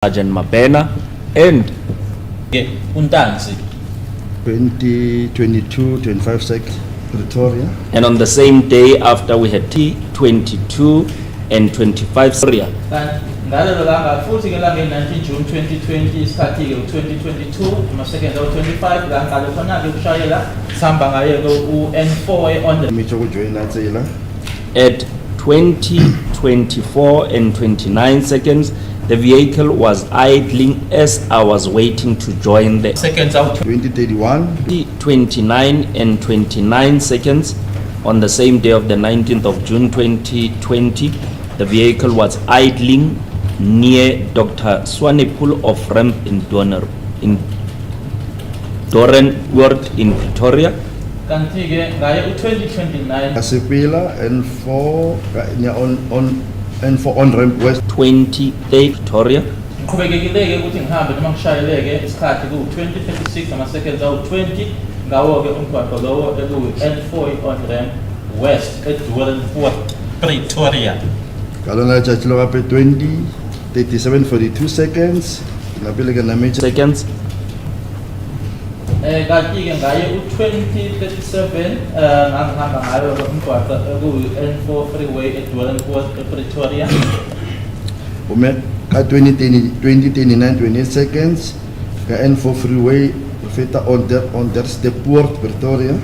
Sergeant Mabena and Untanzi. 25 seconds, Pretoria. And on the same day after we had T22 and 25 Syria. Ngalo langa futhi ke langa 19 June 2020 isikhathi ke 2022 ama-second 25 la ngalo khona ke kushayela sihamba ngaye u-N4 on the Mitho kujoyina tsela. At 20, 24 and 29 seconds, the vehicle was idling as I was waiting to join the seconds out 2031. 29 and 29 seconds on the same day of the 19th of June 2020, the vehicle was idling near Dr. Swanepoel of Ramp in Dorenwoord in Pretoria. kanti ke ngaye u-2029 Asipila N4 on ramp west. 20 Pretoria. qhubekekileke ukuthi ngihambe noma ngishayeleke isikhathi ku-2036 ama-seconds awu-20 ngawo-ke umgwaqo lowo ekuwu-N4 on ramp west eDorenwood Pretoria. Kalona chachilo kape 20, 37, 42 seconds. Napile ke na mecha Seconds. Kanti-ke ngaye u-2037 ngangihamba ngayo umgwaqo ekuwu-N4 freeway eDorenwood ePretoria. ume ka 2039 28 seconds ka N4 freeway feta on der Poort Pretoria.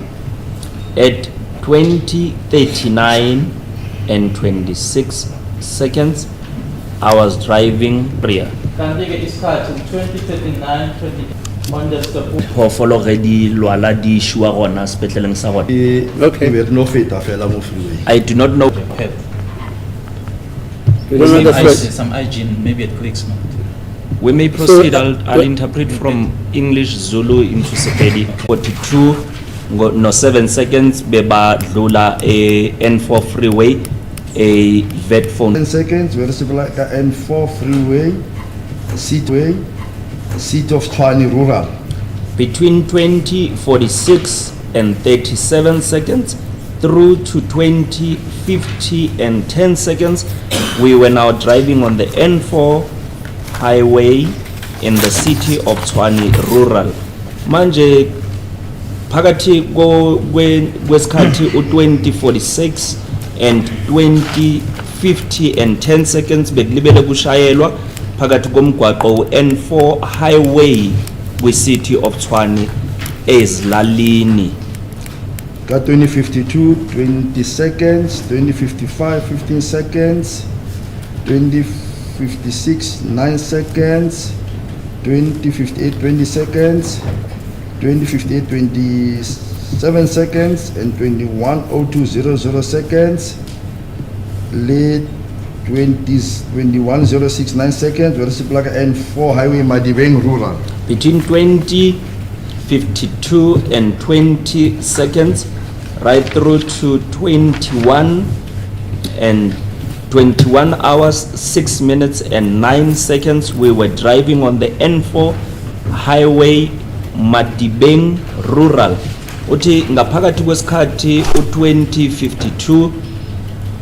At 20, 39 and 26 seconds, I was driving rear. Kanti-ke isikhathi u-2039 on the Poort. Hofolo ge di lwala di shua gona sepetleleng sa gona. Okay. Be no feta fela mo freeway. I do not know. Some hygiene, maybe at clicks. We may proceed. I'll interpret from English Zulu into Sepedi. 42 no 7 seconds beba dlula a N4 freeway a vet phone. 10 seconds very simple like N4 freeway seat of Tshwane rural. Between 20:46 and 37 seconds through to 20:50 and 10 seconds, we were now driving on the N4 highway in the city of Tshwane rural. Manje phakathi kwesikhathi u-20:46 and 20:50 and 10 seconds bekulibele kushayelwa phakathi komgwaqo u-N4 highway kwi-city of Tshwane ezilalini. Ka 2052 20 seconds, 2055 15 seconds, 2056 9 seconds, 2058 20 seconds, 2058 27 seconds, and 210200 seconds. Late 2106 9 seconds. Where is Plaka N4 highway Madibeng rural. Between 20:52 and 20 seconds right through to 21 hours 6 minutes and 9 seconds we were driving on the N4 highway Madibeng rural. Uthi ngaphakathi kwesikhathi u-2052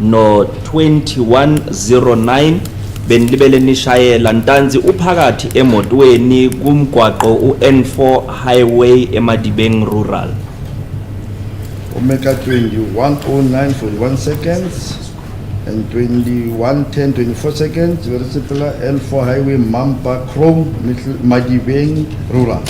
no 2109 benilibele nishayela ntanzi uphakathi emotweni kumgwaqo u-N4 highway eMadibeng rural. Omeka 2109 41 seconds and 2110 24 seconds. Where is N4 highway Mamba Chrome Madibeng rural.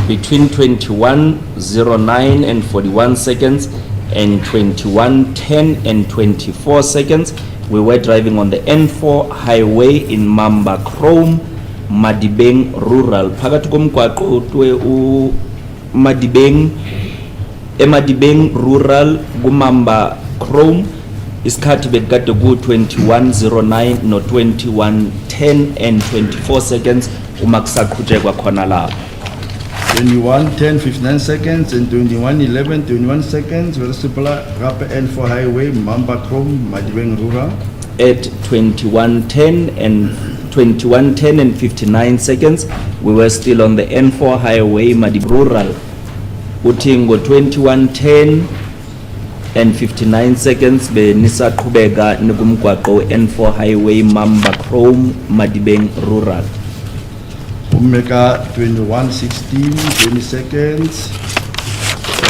Between 2109 and 41 seconds and 2110 and 24 seconds, we were driving on the N4 highway in Mamba Chrome, Madibeng rural. Phakathi komgwaqo u Madibeng eMadibeng rural kumamba Chrome isikhathi bekade ku 2109 no 2110 and 24 seconds uma kusaqhutshekwa khona lapho. 2110 59 seconds and 2111 21 seconds. Where is Rapa N4 highway Mamba Chrome Madibeng rural. At 2110 and 59 seconds we were still on the N4 highway Madibeng rural. Uthi ngo 2110 and 59 seconds benisaqhubeka nikumgwaqo N4 highway Mamba Chrome Madibeng rural. Omega 21:16, 20 seconds.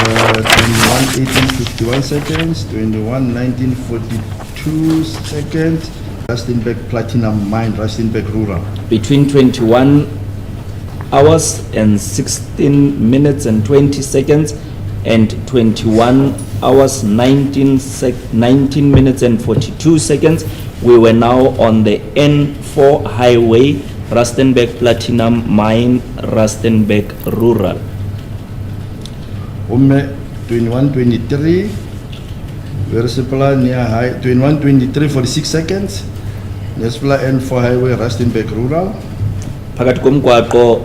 21:18, 51 seconds. 21:19, 42 seconds. Rustenburg Platinum Mine, Rustenburg Rural. Between 21 hours and 16 minutes and 20 seconds and 21 hours 19 minutes and 42 seconds, we were now on the N4 highway, Rustenburg Platinum Mine, Rustenburg Rural. 21:23, Versipla near high, 21:23, 46 seconds. Nespla N4 highway, Rustenburg Rural. Phakathi komgwaqo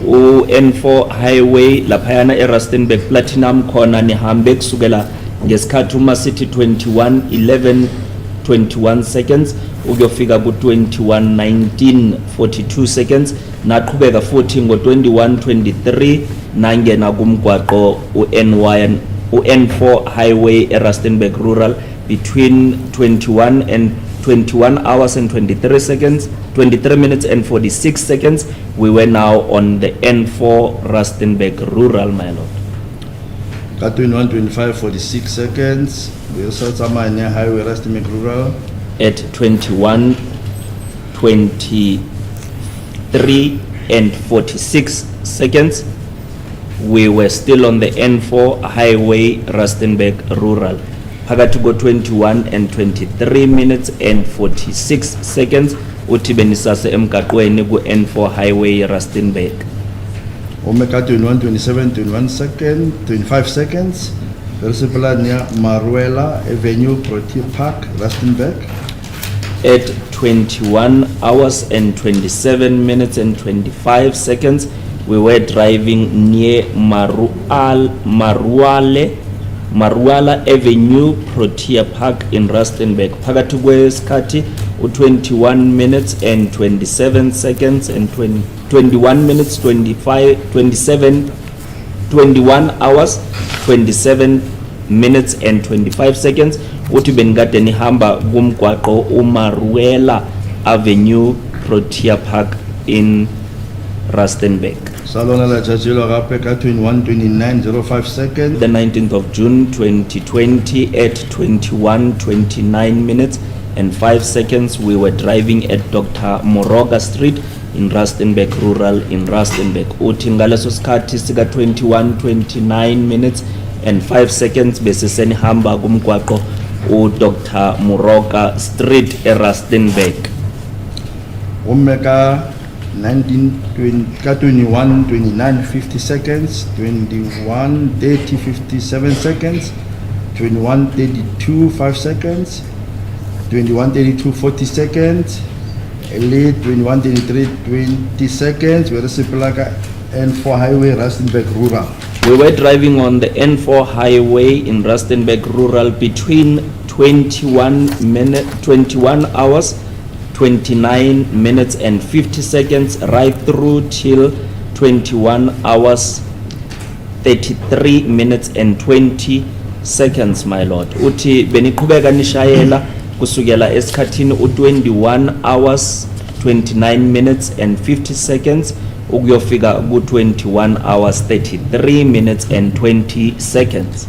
u-N4 highway laphayana e-Rustenburg Platinum khona nihambe kusukela ngesikhathi uma sithi 21:11 21 seconds ukuyofika ku-21:19 42 seconds, naqhubeka futhi ngo-21:23 nangena kumgwaqo u-N4 highway e-Rustenburg Rural between 21 hours and 23 seconds, 23 minutes and 46 seconds. We were now on the N4 Rustenburg Rural, my lord. Got 21:25, 46 seconds. Versatama near highway, Rustenburg Rural. At 21:23 and 46 seconds, we were still on the N4 highway, Rustenburg Rural. Phakathi go 21 and 23 minutes and 46 seconds uthi benisase emgaqweni ku N4 highway Rustenburg. Omega 21:27, 21 seconds, 25 seconds. Versipla near Maruela Avenue, Protea Park, Rustenburg. At 21 hours and 27 minutes and 25 seconds, we were driving near Maruala Avenue, Protea Park in Rustenburg. Phakathi kwesikhathi u-21 minutes and 27 seconds and 21 minutes 21 hours 27 minutes and 25 seconds uthi benikade nihamba kumgwaqo uMaruela Avenue, Protea Park in Rustenburg. Salona la Jajilo Rapeka 21:29:05 seconds. The 19th of June 2020 at 21:29 minutes and 5 seconds, we were driving at Dr. Moroga Street in Rustenburg Rural in Rustenburg. Uthi ngaleso sikhathi sika 21:29 minutes and 5 seconds bese senihamba kumgwaqo Dr. Moroga Street e Rustenburg. Omega 21:29 50 seconds, 21:30 57 seconds, 21:32 5 seconds, 21:32 40 seconds, late 21:33 20 seconds. Versipla N4 highway, Rustenburg Rural. We were driving on the N4 highway in Rustenburg Rural between 21 hours 29 minutes and 50 seconds right through till 21 hours 33 minutes and 20 seconds, my lord. Uthi beniqhubeka nishayela kusukela esikhathini u-21 hours 29 minutes and 50 seconds ukuyofika ku-21 hours 33 minutes and 20 seconds.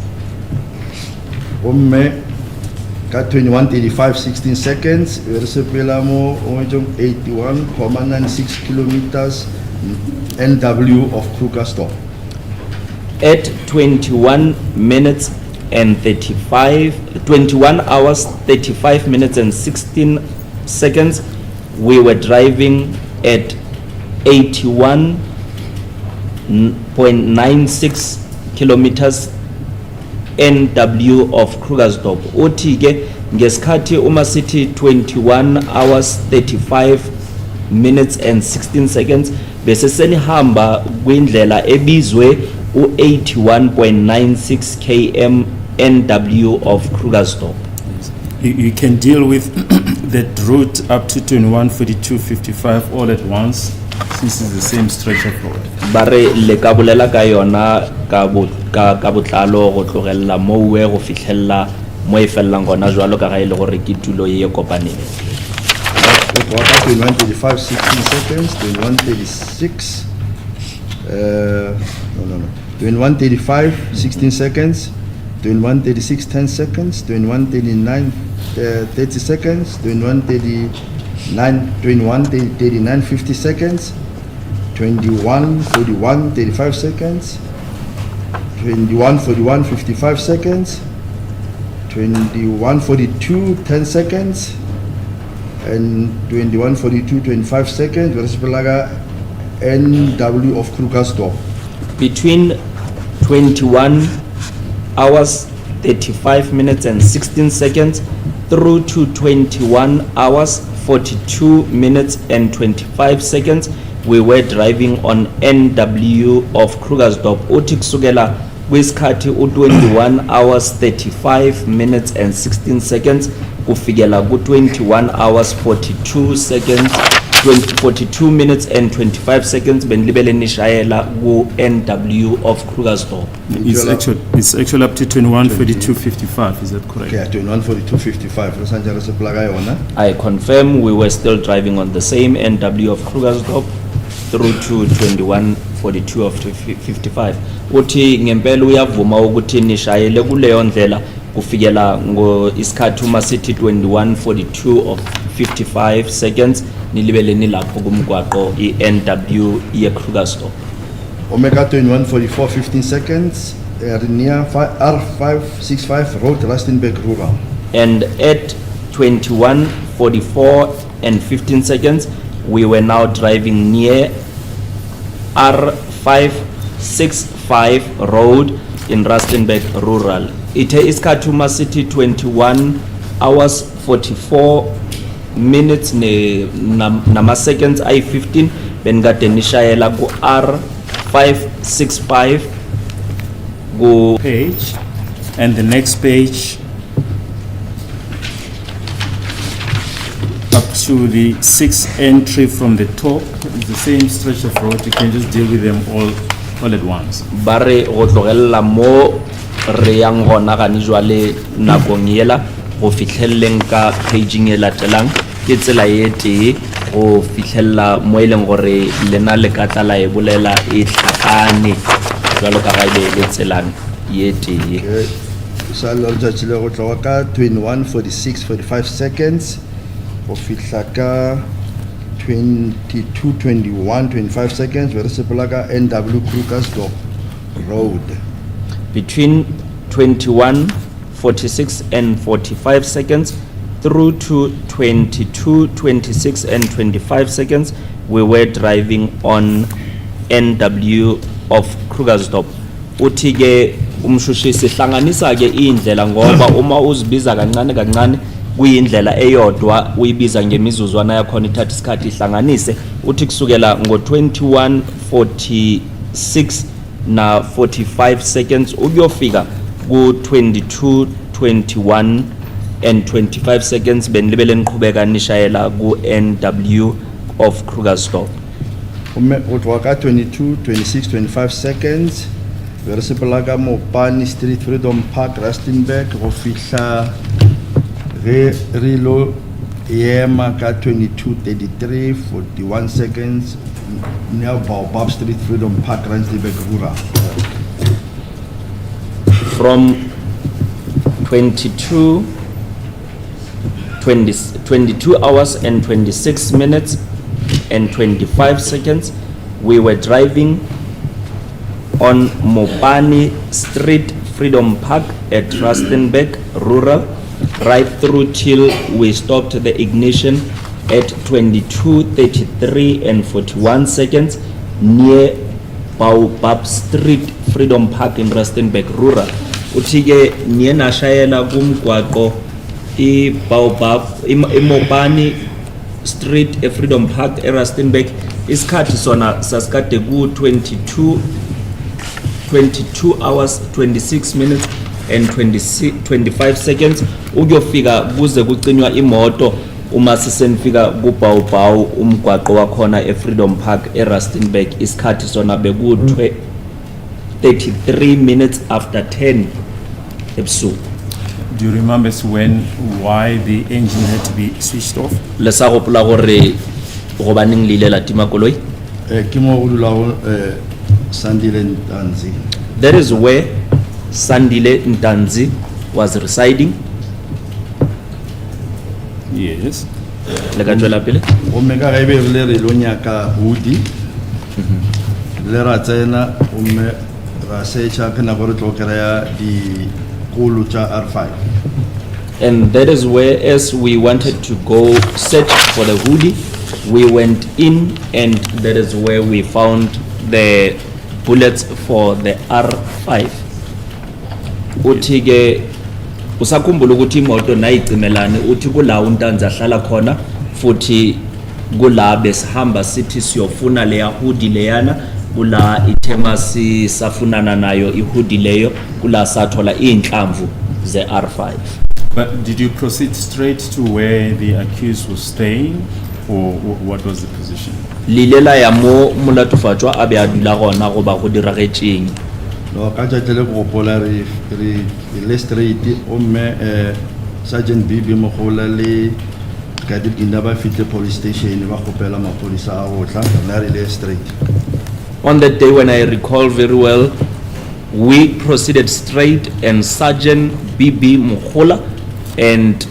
Got 21:35 16 seconds. Versipla mo 81.96 kilometers NW of Krugersdorp. At 21 hours 35 minutes and 16 seconds, we were driving at 81.96 kilometers NW of Krugersdorp. Uthi ke ngesikhathi uma sithi 21 hours 35 minutes and 16 seconds bese senihamba kwindlela ebizwe u-81.96 km NW of Krugersdorp. You can deal with that route up to 21:42:55 all at once, since it's the same stretch of road. Bare le ka bolela ka yona ka botlalo go tlogella mo we go fitlhella mo e fellang gona jwalo ka ga ile gore ke tulo ye kopaneng. Waka 21:35 16 seconds, 21:36. No. 21:35 16 seconds, 21:36 10 seconds, 21:39 30 seconds, 21:39 50 seconds, 21:41 35 seconds, 21:41 55 seconds, 21:42 10 seconds, and 21:42 25 seconds. Versipelaga NW of Krugersdorp. Between 21 hours 35 minutes and 16 seconds through to 21 hours 42 minutes and 25 seconds we were driving on NW of Krugersdorp. Uthi kusukela kwisikhathi u-21 hours 35 minutes and 16 seconds kufikela ku-21 hours 42 seconds 42 minutes and 25 seconds benilibele nishayela ku-NW of Krugersdorp. It's actually up to 21:42:55. Is that correct? Okay, 21:42:55. Rosanjalo Seplaga yona. I confirm we were still driving on the same NW of Krugersdorp through to 21:42 of 55. Uthi ngempela uyavuma ukuthi nishayele kuleyo ndlela kufikela isikhathi uma sithi 21:42 of 55 seconds nilibele nilapho kumgwaqo iNW yeKrugersdorp. Omega 21:44 15 seconds, near R565 Road, Rustenburg Rural. And at 21:44 and 15 seconds we were now driving near R565 Road in Rustenburg Rural. Ite isikhathi uma sithi 21 hours 44 minutes nama seconds I-15 bengade nishayela ku R565 ku Page, and the next page up to the 6th entry from the top. It's the same stretch of road. You can just deal with them all at once. bare go tlogella mo re yang gona ga jwale nakong yela go fitlhelleng ka paging e latelang ke tsela ye tee go fitlhella mo e leng gore lena le ka tla la e bolela e tlhakane jwalo ka ga le tselang ye tee. Okay. Salo letšatši le go tloga ka 21:46 45 seconds go fihla ka 22:21 25 seconds where sepelaga NW Krugersdorp Road. Between 21:46 and 45 seconds through to 22:26 and 25 seconds we were driving on NW of Krugersdorp. Uthi ke umshushisi hlanganisa ke indlela ngoba uma uzibiza kancane kancane kuyindlela eyodwa uyibiza ngemizuzwana yakhona ithatha isikhathi ihlanganise. Uthi kusukela ngo-21:46 na 45 seconds ukuyofika ku-22:21 and 25 seconds benilibele niqhubeka nishayela ku-NW of Krugersdorp. Utwaka 22:26 25 seconds where sepelaga Mopani Street Freedom Park Rustenburg go fihla Rilo Yema ka 22:33 41 seconds near Baobab Street Freedom Park Rustenburg Rural. From 22 hours and 26 minutes and 25 seconds we were driving on Mopani Street Freedom Park at Rustenburg Rural right through till we stopped the ignition at 22:33 and 41 seconds near Baobab Street Freedom Park in Rustenburg Rural. Uthike niye nashayela kumgwaqo Baobab Mopani Street Freedom Park Rustenburg isikhathi sona sasikade ku 22 hours 26 minutes and 25 seconds ukuyofika kuze kucinywa imoto uma sisenifika ku Baobab umgwaqo wakhona eFreedom Park eRustenburg isikhathi sona beku 33 minutes after 10 ebusuku. Do you remember why the engine had to be switched off? Le sa gopola gore go baneng le ile la tima koloi? Ke mo go dulago Sandile Ntanzi. That is where Sandile Ntanzi was residing. Yes. Le ka tswela pele. O me ka ga ebe le re lo nyaka hoodie. Le ra tsena o me ra secha kana gore tlo krea di kolo tsa R5. And that is where, as we wanted to go search for the hoodie, we went in, and that is where we found the bullets for the R5. Uthi-ke usakhumbula ukuthi imoto nayicimelane uthi kula uNtanzi ahlala khona futhi kula besihamba sithi siyofuna leya hoodie leyana kula ithema sisafunana nayo ihoodie leyo kula sathola inhlamvu ze R5. But did you proceed straight to where the accused was staying, or what was the position? Lilela ya mo molatofatšwa a be a dula gona go ba go diragetseng. No ka tšatšele go gopola re ile straight o me Sergeant Bibi Mogola le ka dipina ba fitle police station ba gopela mapodisa a go tla na re ile straight. On that day, when I recall very well, we proceeded straight, and Sergeant B.B. Mogola and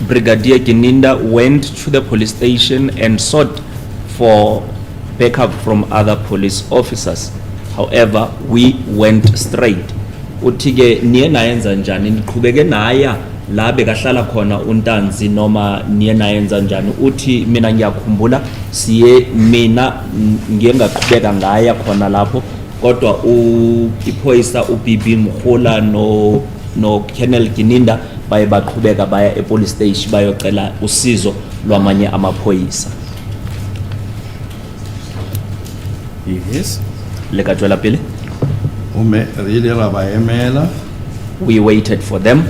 Brigadier Gininda went to the police station and sought for backup from other police officers. However, we went straight. Uthi-ke niye nayenza njani niqhubeke naya la bekahlala khona uNtanzi noma niye nayenza njani? Uthi mina ngiyakhumbula siye mina ngiyengaqhubeka ngaya khona lapho kodwa iphoyisa uBB Mogola no Colonel Gininda baye baqhubeka baya epolice station bayocela usizo lwamanye amaphoyisa. Yes. Le ka tswela pele. O me re ile ra ba emela. We waited for them.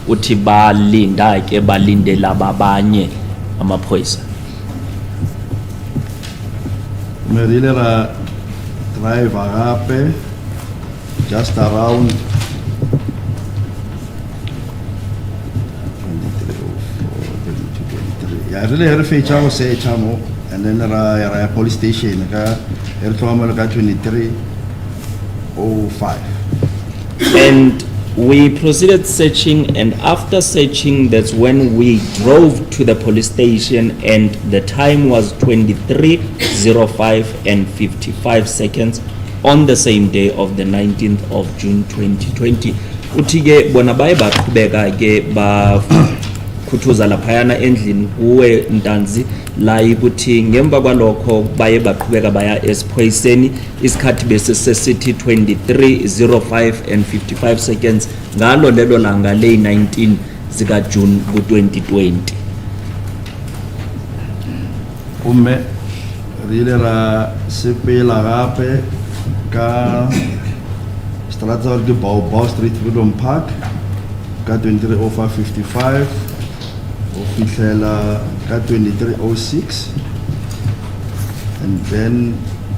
Uthi balinda ke balindela babanye amaphoyisa. Me re ile ra drive agape just around 23. Yeah, really re fetša go secha mo and then ra police station ka re tlhoma ka 23:05. And we proceeded searching, and after searching, that's when we drove to the police station, and the time was 23:05 and 55 seconds on the same day of the 19th of June 2020. Uthi-ke bona baye baqhubeka ke ba khuthuza laphayana endlini kuwe Ntanzi la ukuthi ngemva kwalokho baye baqhubeka baya esiphoyiseni isikhathi bese sesithi 23:05 and 55 seconds ngalo lelo langa le 19 zika June ku-2020. Umme re ile ra sepela gape ka Straat ke Baobab Street Freedom Park ka 23:05:55 o fihlela ka 23:06 and then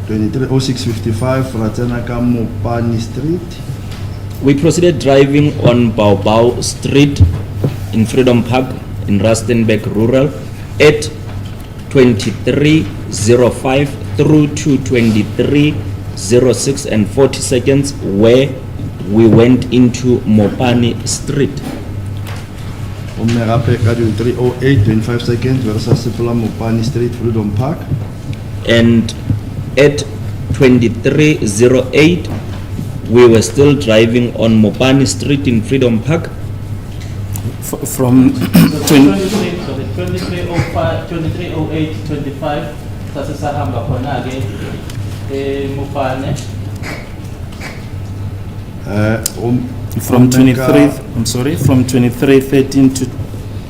23:06:55 ra tsena ka Mopani Street. We proceeded driving on Baobab Street in Freedom Park in Rustenburg Rural at 23:05 through to 23:06 and 40 seconds, where we went into Mopani Street. Umme gape ka 23:08:25 seconds re sa sepela Mopani Street Freedom Park. And at 23:08 we were still driving on Mopani Street in Freedom Park. From 23:05, 23:08:25 sase sahamba khona ke Mopane. From 23:13 to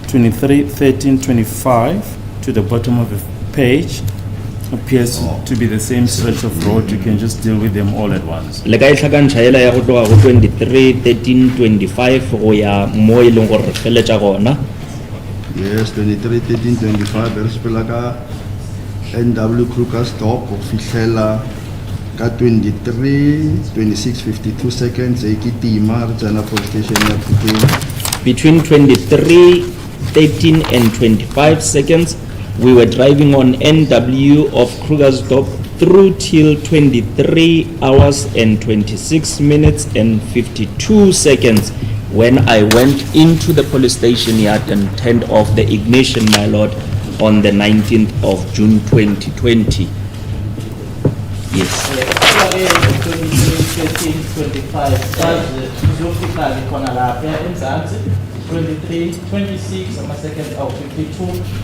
23:13:25 to the bottom of the page appears to be the same stretch of road. You can just deal with them all at once. Le ka itlhakantshaela ya go tloga go 23:13:25 go ya mo e leng gore re feletša gona. Yes, 23:13:25 re sepela ka NW Kruger stop o fihlela ka 23:26:52 seconds e ke tima re tsena police station ya Phuteng. Between 23:13 and 25 seconds, we were driving on NW of Krugersdorp through till 23 hours and 26 minutes and 52 seconds when I went into the police station yard and turned off the ignition, my lord, on the 19th of June 2020. Yes. 23, 25, uzofika khona lapha eMzansi 23, 26 ama-second awu 52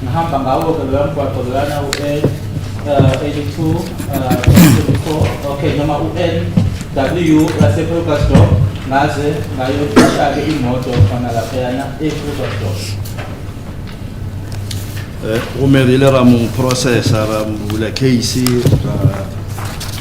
ngihamba ngawo-ke loya mgwaqo loyana u-82 24 okay noma u-NW lase-Krugersdorp ngaze ngayothatha-ke imoto khona laphayana e-Krugersdorp. Umerile ra mo processa ra bula case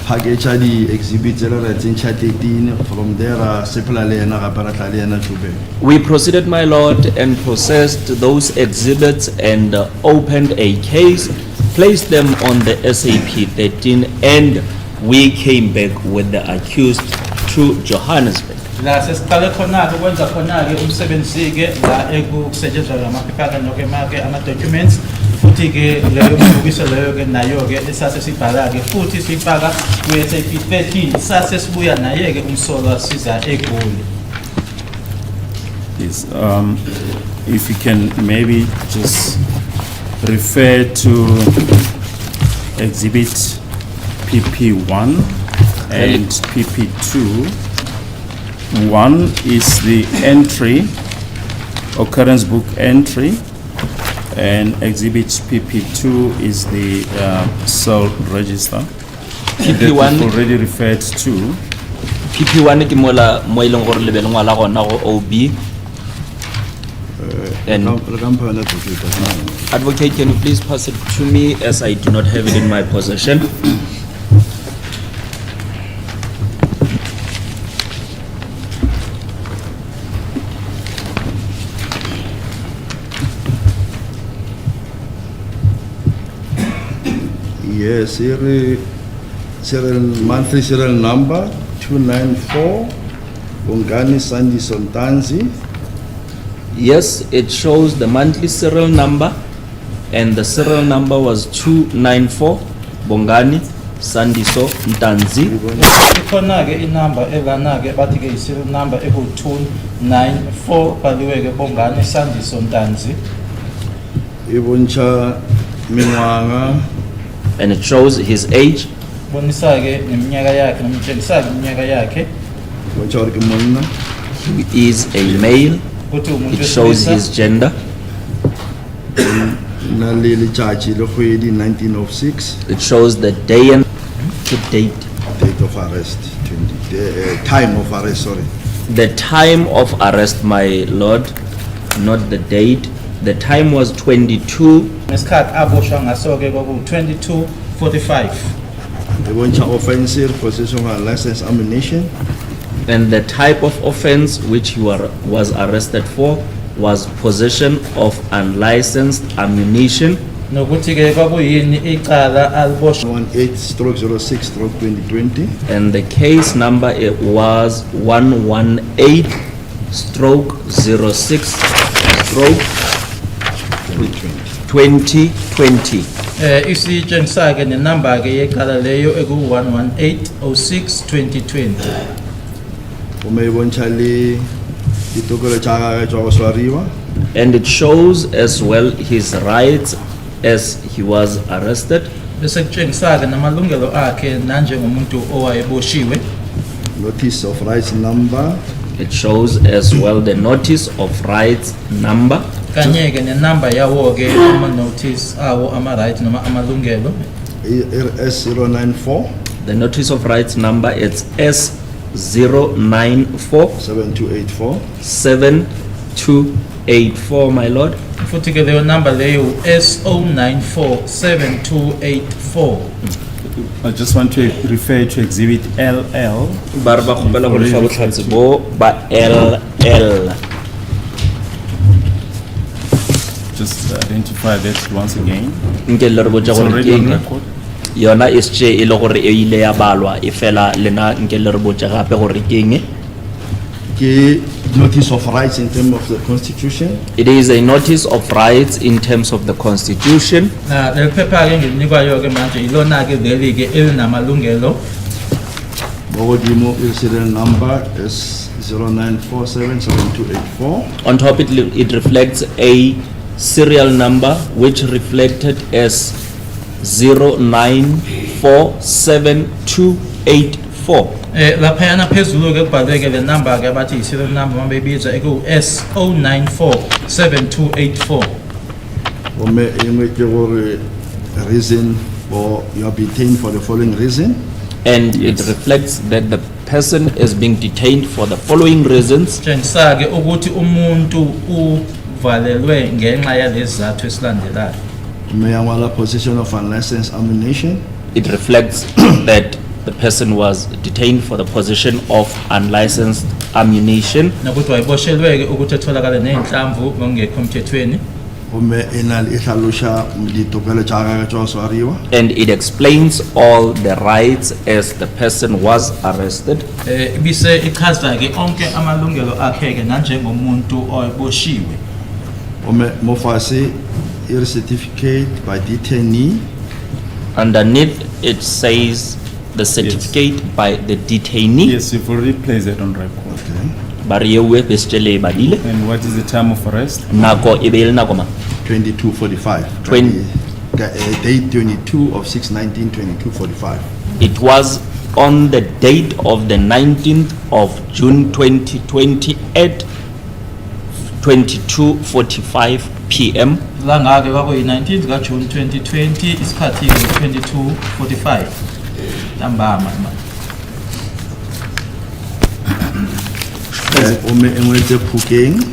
package di exhibits le ra tsentšha 13 from there sepela le ena gape ra tla le ena Joburg. We proceeded, my lord, and processed those exhibits and opened a case, placed them on the SAP 13, and we came back with the accused to Johannesburg. La sesiqale khona-ke ukwenza khona-ke umsebenzi-ke la ekusetshenzwa amaphepha noke-ke ama-documents futhi-ke leyo mbukiso leyo-ke nayo-ke esase sibhala-ke futhi siyifaka kwi-SAP 13 sase sibuya naye-ke umsolwa siza eGoli. Yes, if you can maybe just refer to exhibit PP1 and PP2. One is the entry, occurrence book entry, and exhibit PP2 is the cell register. PP1 already referred to. PP1 ke mola mo ileng gore le be le ngwala gona go OB. And advocate, can you please pass it to me as I do not have it in my possession? Yes, monthly serial number 294 Bongani Sandy Sontanzi. Yes, it shows the monthly serial number, and the serial number was 294 Bongani Sandiso Ntanzi. Ikhona-ke inamba elana-ke bathi-ke i-serial number eku-294 bhaliwe-ke Bongani Sandiso Ntanzi. Iboncha mingwanga. And it shows his age. Bonisa-ke neminyaka yakhe nomtshengisa-ke iminyaka yakhe. Boncha gore ke monna. He is a male. It shows his gender. Nalele chachi le kgwedi 1906. It shows the day and the date. Date of arrest, time of arrest, sorry. The time of arrest, my lord, not the date. The time was 22. Nesikhathi aboshwa ngaso-ke kwaku-22:45. Iboncha offensive possession of licensed ammunition. And the type of offense which he was arrested for was possession of unlicensed ammunition. Nokuthi-ke kwakuyini icala aliboshwa 18/06/2020. And the case number it was 118/06/2020. isitshengisake nenamba-ke yecala leyo eku-118/06/2020. Uma iboncha le ditokelo tša gagwe tša go swariwa. And it shows as well his rights as he was arrested. Bese kutshengisake namalungelo akhe nanjengomuntu owayeboshiwe. Notice of rights number. It shows as well the notice of rights number. Kanye-ke nenamba yawo-ke ama-notice awo ama-right noma amalungelo. S094 The notice of rights number it's S094 7284. 7284, my lord. Futhi-ke leyo number leyo S0947284. I just want to refer to exhibit LL. Ba re ba kgopela go lefa botlhatsi bo ba LL. Just identify that once again. Nke le re botša It's gore already ke on eng. record. yona is tše e le gore e ile ya balwa e fela lena nke le re botše gape gore ke eng. Ke notice of rights in terms of the constitution. It is a notice of rights in terms of the constitution. Na le phepha ke ngilinikwayo ke manje ilona ke leli ke elinamalungelo. Bogodimo serial number is 09477284. On top it reflects a serial number which reflected as 09477284. Laphayana phezulu ke kubhalwe ke le number ke bathi serial number mabeyibiza eku S09477284. Ome engwe ke gore reason for you are detained for the following reason. And it reflects that the person is being detained for the following reasons. Tshengisa ke ukuthi umuntu uvalelwe ngenxa yalezathu esilandelayo. Ome yangwala possession of unlicensed ammunition. It reflects that the person was detained for the possession of unlicensed ammunition. Nokuthi wayeboshelwe ke ukuthi etholakala nezinhlamvu ngokungekho emthethweni. Ome enal ihlalosha ditokelo tša gagwe tša go swariwa. And it explains all the rights as the person was arrested. Bise ichaza ke onke amalungelo akhe ke nanjengomuntu oyiboshiwe. Ome mofase ir certificate by detainee. Underneath it says the certificate by the detainee. Yes, you've already placed that on record. Okay. Bariewe bestele badile. And what is the time of arrest? Nako ebele nako ma. 2245. Date 22 of 6/19/2245. It was on the date of the 19th of June 2020 at 22:45 p.m. Langa ke kwakuyi 19th ka June 2020 isikhathi ke 22:45 ntambama. Ome engwe tse Phokeng.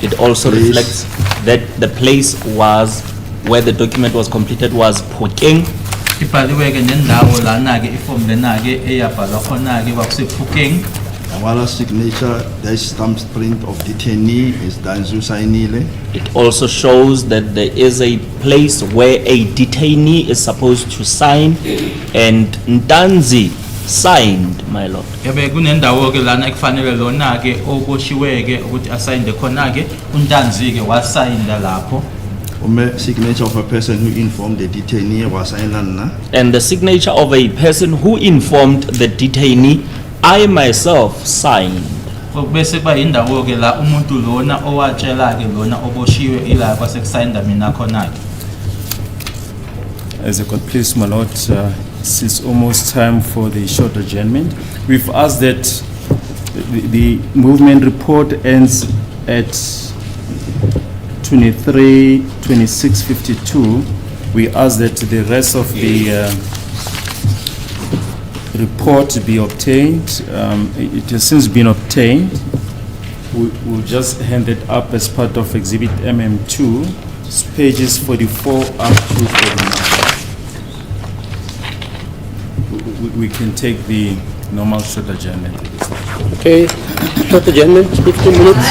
It also Place. reflects that the place was where the document was completed was Phokeng. Ibhaliwe ke nendawo lana ke iform lena ke eyabhalwa khona ke kwakusePhokeng. Yangwala signature dash stamp print of detainee is Danzu signile. It also shows that there is a place where a detainee is supposed to sign, and Ntanzi signed, my lord. Yebe kunendawo ke lana ekufanele lona ke oboshiwe ke ukuthi asayinde khona ke uNtanzi ke wasayinda lapho. Ome signature of a person who informed the detainee was signed. And the signature of a person who informed the detainee, I myself signed. Bese kuba indawo ke la umuntu lona owatshela ke lona oboshiwe ila kwasekusayinda mina khona ke. As a court, please, my lord, it's almost time for the short adjournment. We've asked that the movement report ends at 23:26:52. We ask that the rest of the report be obtained. It has since been obtained. We'll just hand it up as part of Exhibit MM2, pages 44 up to 49. We can take the normal short adjournment. Okay, short adjournment, 15 minutes.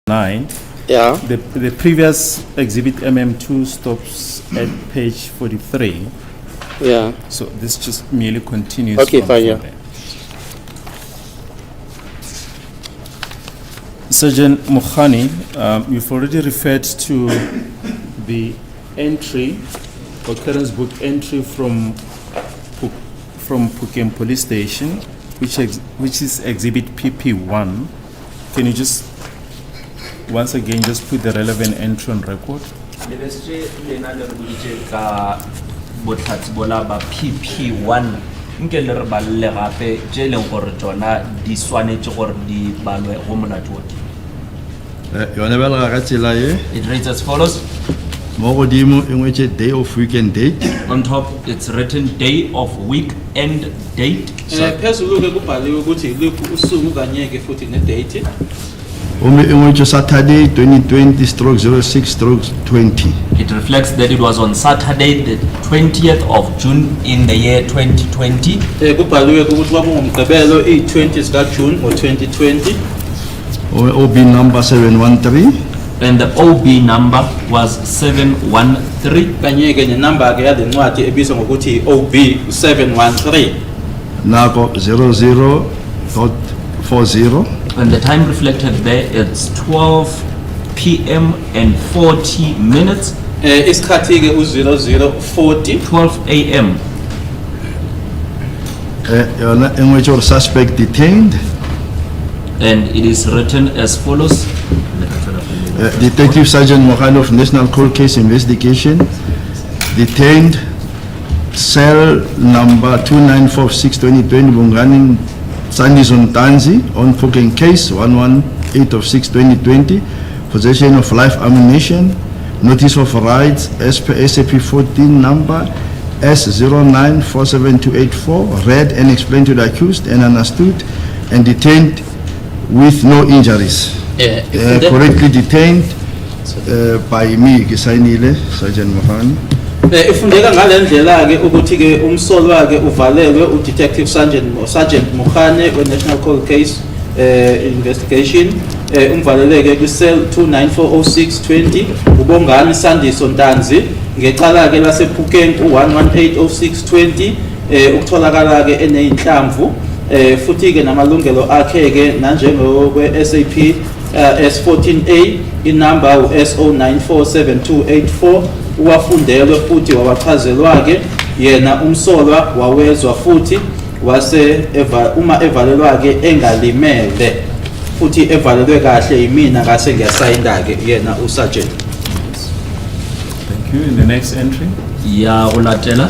9. Yeah, The previous exhibit MM2 stops at page 43. yeah. So this just merely continues. Okay, from fine, yeah. there. Sergeant Mokhani, you've already referred to the entry, occurrence book entry from Phukem Police Station, which is exhibit PP1. Can you just once again just put the relevant entry on record? Lebestre lena le re botse ka botlhatsi bola ba PP1 nke le re balle gape tse leng gore tsona di swanetse gore di balwe go molato o ke. Yone bela ga tsela e It reads as follows. mo godimo e ngwetse day of week and date. On top it's written day of week and date. Phezulu ke kubhaliwe ukuthi iliphi usuku kanye ke futhi ne date. Ome e ngwetse Saturday 2020/06/20. It reflects that it was on Saturday the 20th of June in the year 2020. Kubhaliwe ukuthi kwakungumgqibelo i-20 zika June ngo-2020. Ome OB number 713. And the OB number was 713. Kanye ke nenamba ke yale ncwadi ebizwa ngokuthi OB 713. Nako 00.40. And the time reflected there, it's 12 p.m. and 40 minutes, Isikhathi ke u-00:40. 12 a.m. Yona e ngwetse or suspect detained. And it is written as follows. Detective Sergeant Mokhani of National Cold Case Investigation detained cell number 2946/2020 Bongani Sandison Tanzi on Phukem case 118 of 6/2020, possession of live ammunition, notice of rights as per SAP 14 number S094724, read and explained to the accused and understood, and detained with no injuries. Correctly detained by me, Gisainile, Sergeant Mokhani. Ifundeka ngalendlela ke ukuthi ke umsolwa ke uvalelwe uDetective Sergeant Mokhane we-National Cold Case Investigation umvaleleke kwi-cell 2940620 uBongani Sandiso Ntanzi ngecala ke lasePhukem u-1180620 ukutholakala ke eneyinhlamvu futhi ke namalungelo akhe ke nanjengokwe SAP S14A inamba u-SO947284 uwafundelwe futhi wawachazelwa ke yena umsolwa wawezwa futhi uma evalelwa ke engalimele futhi evalelwe kahle yimina kase ngiyasayinda ke yena uSergeant. Thank you. In the next entry. Ya ulatela.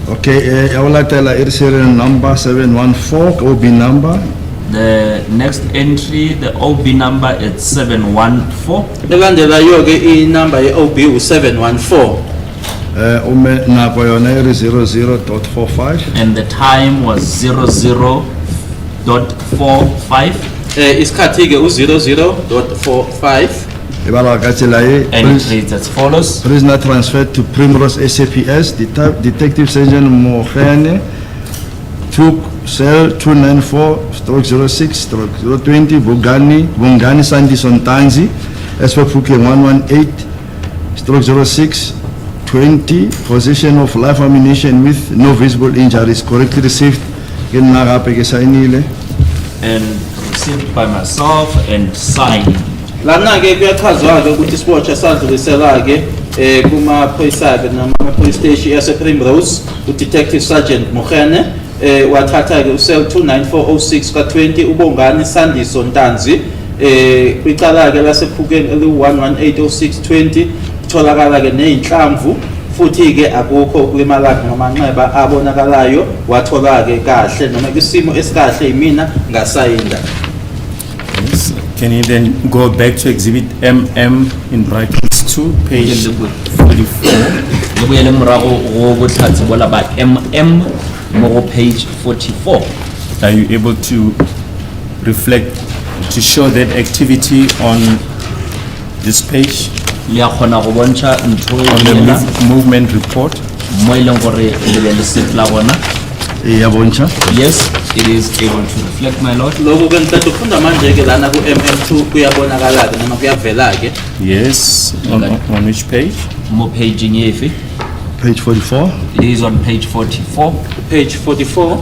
Okay, I will tell serial number 714, OB number. The next entry, the OB number is 714. Elandela yo ke inamba ye-OB u-714. Nako yona iri 00.45. And the time was 00:45. Isikhathi ke u-00:45. Ibala ka tsela e, And it reads as follows. prisoner transferred to Primrose SAPS. Detective Sergeant Mokhane took cell 294/06/020 Bongani Sandison Tanzi as per Phukem 118/06/20, possession of live ammunition with no visible injuries, correctly received ke nna gape ke sainile. And received by myself and signed. Lana ke kuyachazwa ke ukuthi isibotsha sadlulisela ke kumaphoyisa ke nama-police station yase-Primrose uDetective Sergeant Mokhane wathatha ke u-cell 29406 ka-20 uBongani Sandiso Ntanzi kwicala ke lasePhukem eli-118/06/20 kutholakala ke neyinhlamvu futhi ke akukho ukulimala ngamanxeba abonakalayo wathola ke kahle noma kwisimo esikahle yimina ngasayinda. Yes. Can you then go back to exhibit MM in brackets 2, page 44? Lebuyele morago go botlhatsi bola ba MM mo go page 44. Are you able to reflect, to show that activity on this page, Le a kgona go bontsha ntho on the ena movement report? mo e leng gore le be le setla gona. ya bontsha. Yes, it is able to reflect, my lord. Lokhu ke ngicela ukufunda manje ke lana ku MM2 kuyabonakala ke noma kuyavela ke. Yes, on which page? Mo paging yefi. Page 44. It is on page 44. Page 44.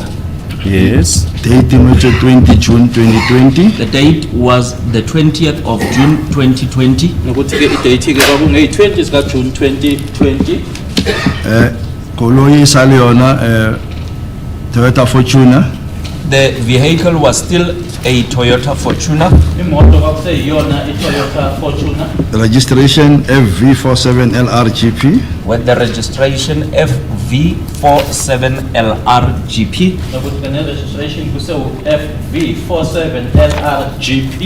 Yes. Date in which 20 June 2020. The date was the 20th of June 2020. Nokuthi ke i-date ke kwakungeyi 20 zika June 2020. Koloi sale yona Toyota Fortuner. The vehicle was still a Toyota Fortuner. Imoto kwakuseyiyona i-Toyota Fortuner. Registration FV47LRGP. With the registration FV47LRGP. Nokuthi ke ne-registration kusewu FV47LRGP.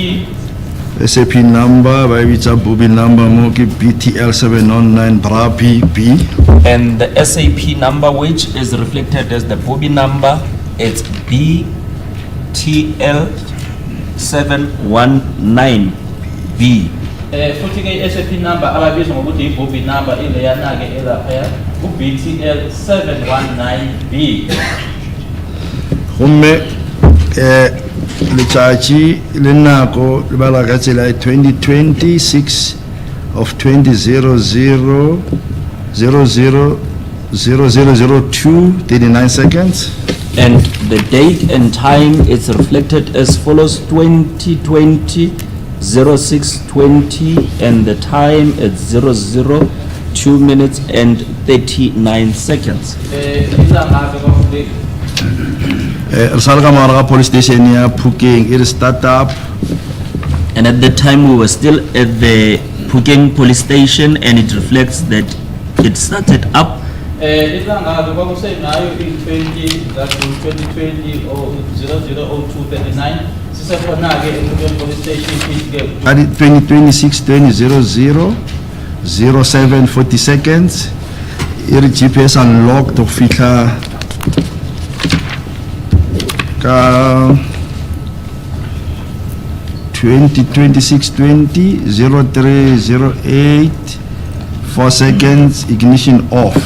SAP number by which a booby number moki BTL709 bra PB. And the SAP number, which is reflected as the bobby number, it's BTL719B. Futhi ke i-SAP number ababizwa ngokuthi i-bobby number ileyana ke elaphaya u-BTL719B. Gomme letšatši le nako le bala ka tsela 2026 of 2000 0002 39 seconds. And the date and time is reflected as follows: 2020 0620, and the time is 002 minutes and 39 seconds. Ilanga ke kwakuthi Salga Maraga police station ya Phukeng it start up. And at that time we were still at the Phukeng police station, and it reflects that it started up. ilanga ke kwakusenayo i-20 zika June 2020 or 000239. Sisekhona ke eMpukeni police station ke 2026 2000 07 40 seconds. GPS unlocked to fika ka 2026 20 0308 4 seconds ignition off.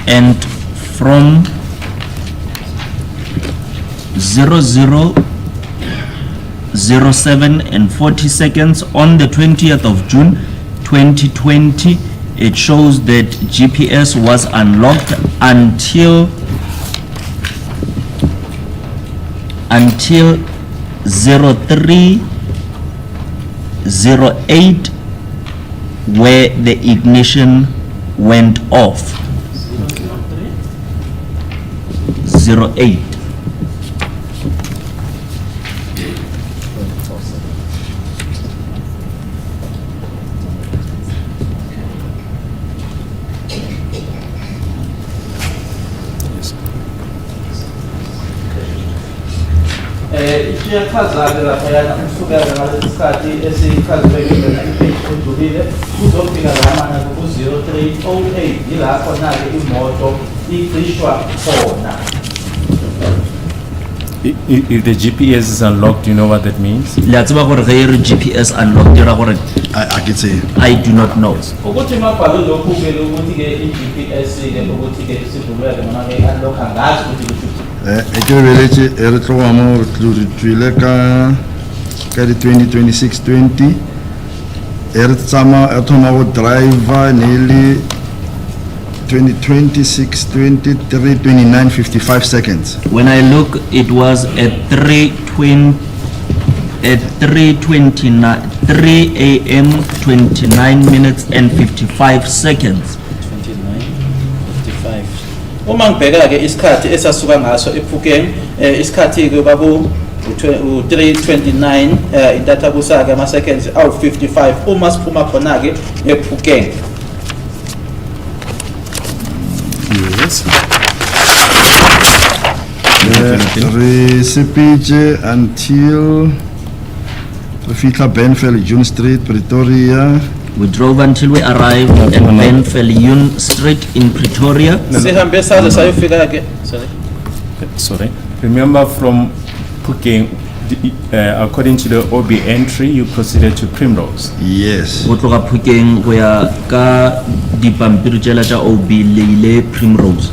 And from 0007 and 40 seconds on the 20th of June 2020, it shows that GPS was unlocked until 0308, where the ignition went off. 08. iyachaza-ke laphayana kusukela ngalesi sikhathi esichazileke i-page edlulile kuzofika lamana ku-0308 yilapho-na-ke imoto iqishwa khona. If the GPS is unlocked, you know what that means? Le a tseba gore ge e re GPS unlocked dira gore I can say I do not know. Ukuthi mabhalwe lokhu-ke ukuthi-ke i-GPS-ke ukuthi-ke sivuleke noma-ke i-unlock angazi ukuthi kusho ukuthi ke beletse re tloga mo re tswile ka di 2026 20 re thoma go driver nearly 2026 23 29 55 seconds. When I look, it was at 3:29 3 a.m. 29 minutes and 55 seconds. 29:55. Uma ngibheka-ke isikhathi esasuka ngaso ePhukeng isikhathi-ke baku 3:29 intathakusa-ke ama-seconds awu-55 uma siphuma khona-ke ePhukeng. Yes. Re sepetse until re fihla Benfell June Street Pretoria. We drove until we arrived at Benfell Street in Pretoria. Sihambe saze sayofika-ke. Sorry. Sorry. Remember from Phukeng, according to the OB entry, you proceeded to Primrose. Yes. Go tloga Phokeng go ya ka dipampiri tsela tša OB le ile Primrose.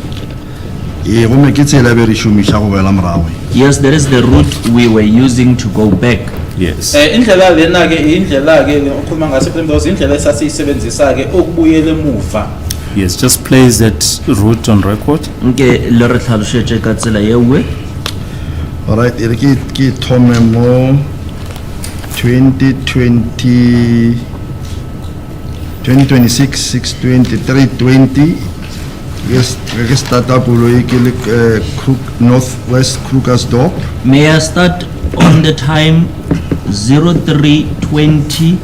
Gomme ke tsela be re šomiša go boela morago. Yes, there is the route we were using to go back. Yes. Indlela lena ke indlela ke ukhuluma ngase Primrose indlela esasiyisebenzisa ke ukubuyela emuva. Yes, just place that route on record. Nke le re tlhalošetše ka tsela ye nngwe. All right, ke thome mo 2020 2026 620 320. Yes, ke starta koloi ke le Northwest Krugersdorp. May I start on the time 03:20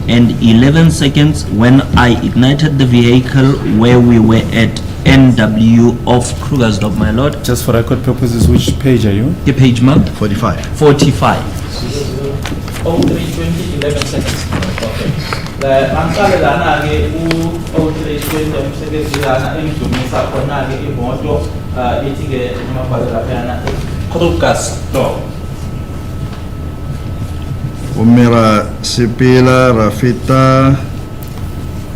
and 11 seconds when I ignited the vehicle where we were at NW of Krugersdorp, my lord. Just for record purposes, which page are you? The page mark 45. 45. 03:20 11 seconds. Okay. Angqale lana ke u-03:20 umsebenzi lana engidumisa khona ke imoto ithi ke amabhalo lapha yana Krugersdorp. Omera sepela rafita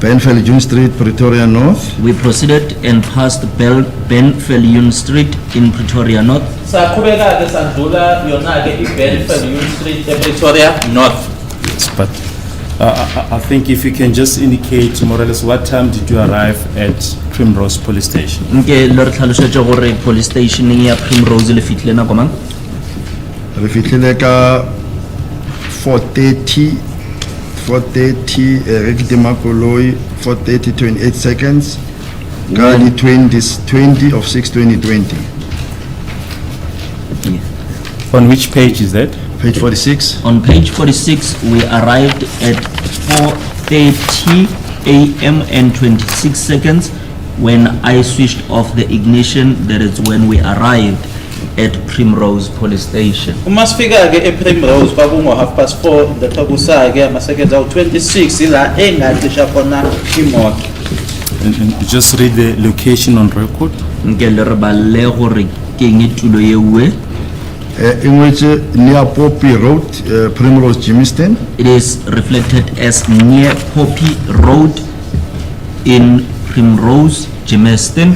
Benfeld Street, Pretoria North. We proceeded and passed Benfelion Street in Pretoria North. Saqhubeka ke sandlula yona ke i-Benfeld Street ePretoria North. Yes, but I think if you can just indicate more or less what time did you arrive at Primrose Police Station? Nke le re tlhalošetše gore police station ya Primrose le fitlhile nako mang? Re fitlhile ka 4:30 re kitima koloi 4:30 28 seconds ka di 20 of 6/2020. On which page is that? Page 46. On page 46, we arrived at 4:30 a.m. and 26 seconds. When I switched off the ignition, that is when we arrived at Primrose Police Station. Uma sifika ke ePrimrose kwakungo 4:30 ndethokusa ke ama seconds awu 26 ila engacisha khona imoto. And just read the location on record. Nke le re balle gore ke eng tulo ye nngwe. In which near Poppy Road, Primrose Jimiston. It is reflected as near Poppy Road in Primrose, Germiston.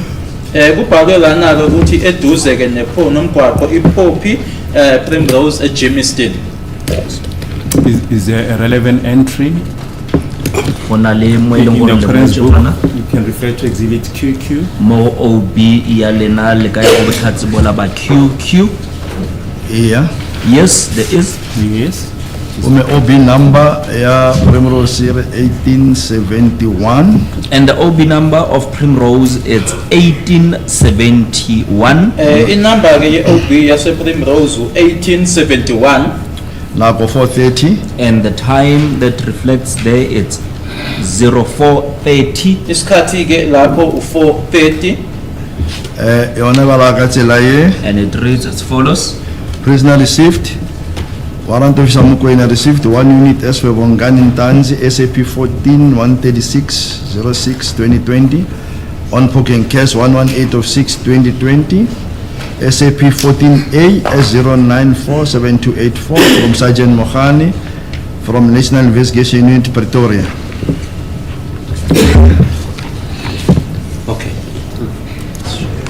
Kubhalwe lana ke ukuthi eduze ke nomgwaqo iPoppy Primrose eGermiston. Is there a relevant entry? Go na le mo e leng In gore the le current botse book, gona. you can refer to exhibit QQ. Mo OB ya lena le ka go botlhatsi bola ba QQ. Yeah. Yes, there is. Yes. Ume OB number ya Primrose 1871. And the OB number of Primrose is 1871. Inumber ke ye-OB yase Primrose 1871. Nako 4:30. And the time that reflects there it's 04:30. Isikhathi ke lapho u4:30. Yona bala ka tsela ye. And it reads as follows. Prisoner received. Warrant officer Mukwena received 1 unit as for Bongani Ntanzi SAP 14 136 06 2020 on Poking case 118 of 6 2020 SAP 14A S0947284 from Sergeant Mohani from National Investigation Unit Pretoria. Okay.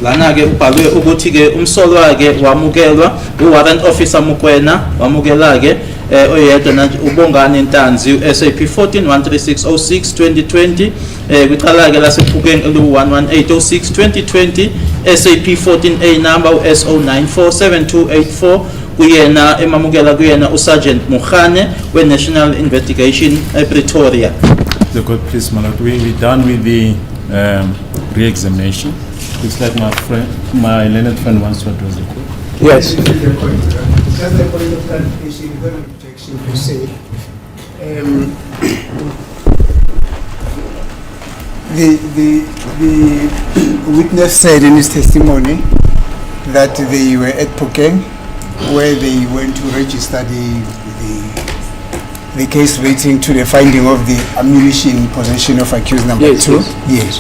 Lana ke ubhalwe ukuthi ke umsolwa ke wamukelwa uwarrant officer Mukwena wamukela ke oyedwa manje uBongani Ntanzi SAP 14-136-06 2020 kwicala ke lasePhukeng elu-118-06 2020 SAP 14A number SO947284 kuyena emamukela kuyena uSergeant Mohane we-National Investigation Pretoria. The court, please, my lord. We're done with the re-examination. Looks like my learned friend wants to address the court. Yes. Just a point of clarification, without objection per se. The witness said in his testimony that they were at Pokeng, where they went to register the case relating to the finding of the ammunition in possession of accused number Yes, 2. yes. Yes.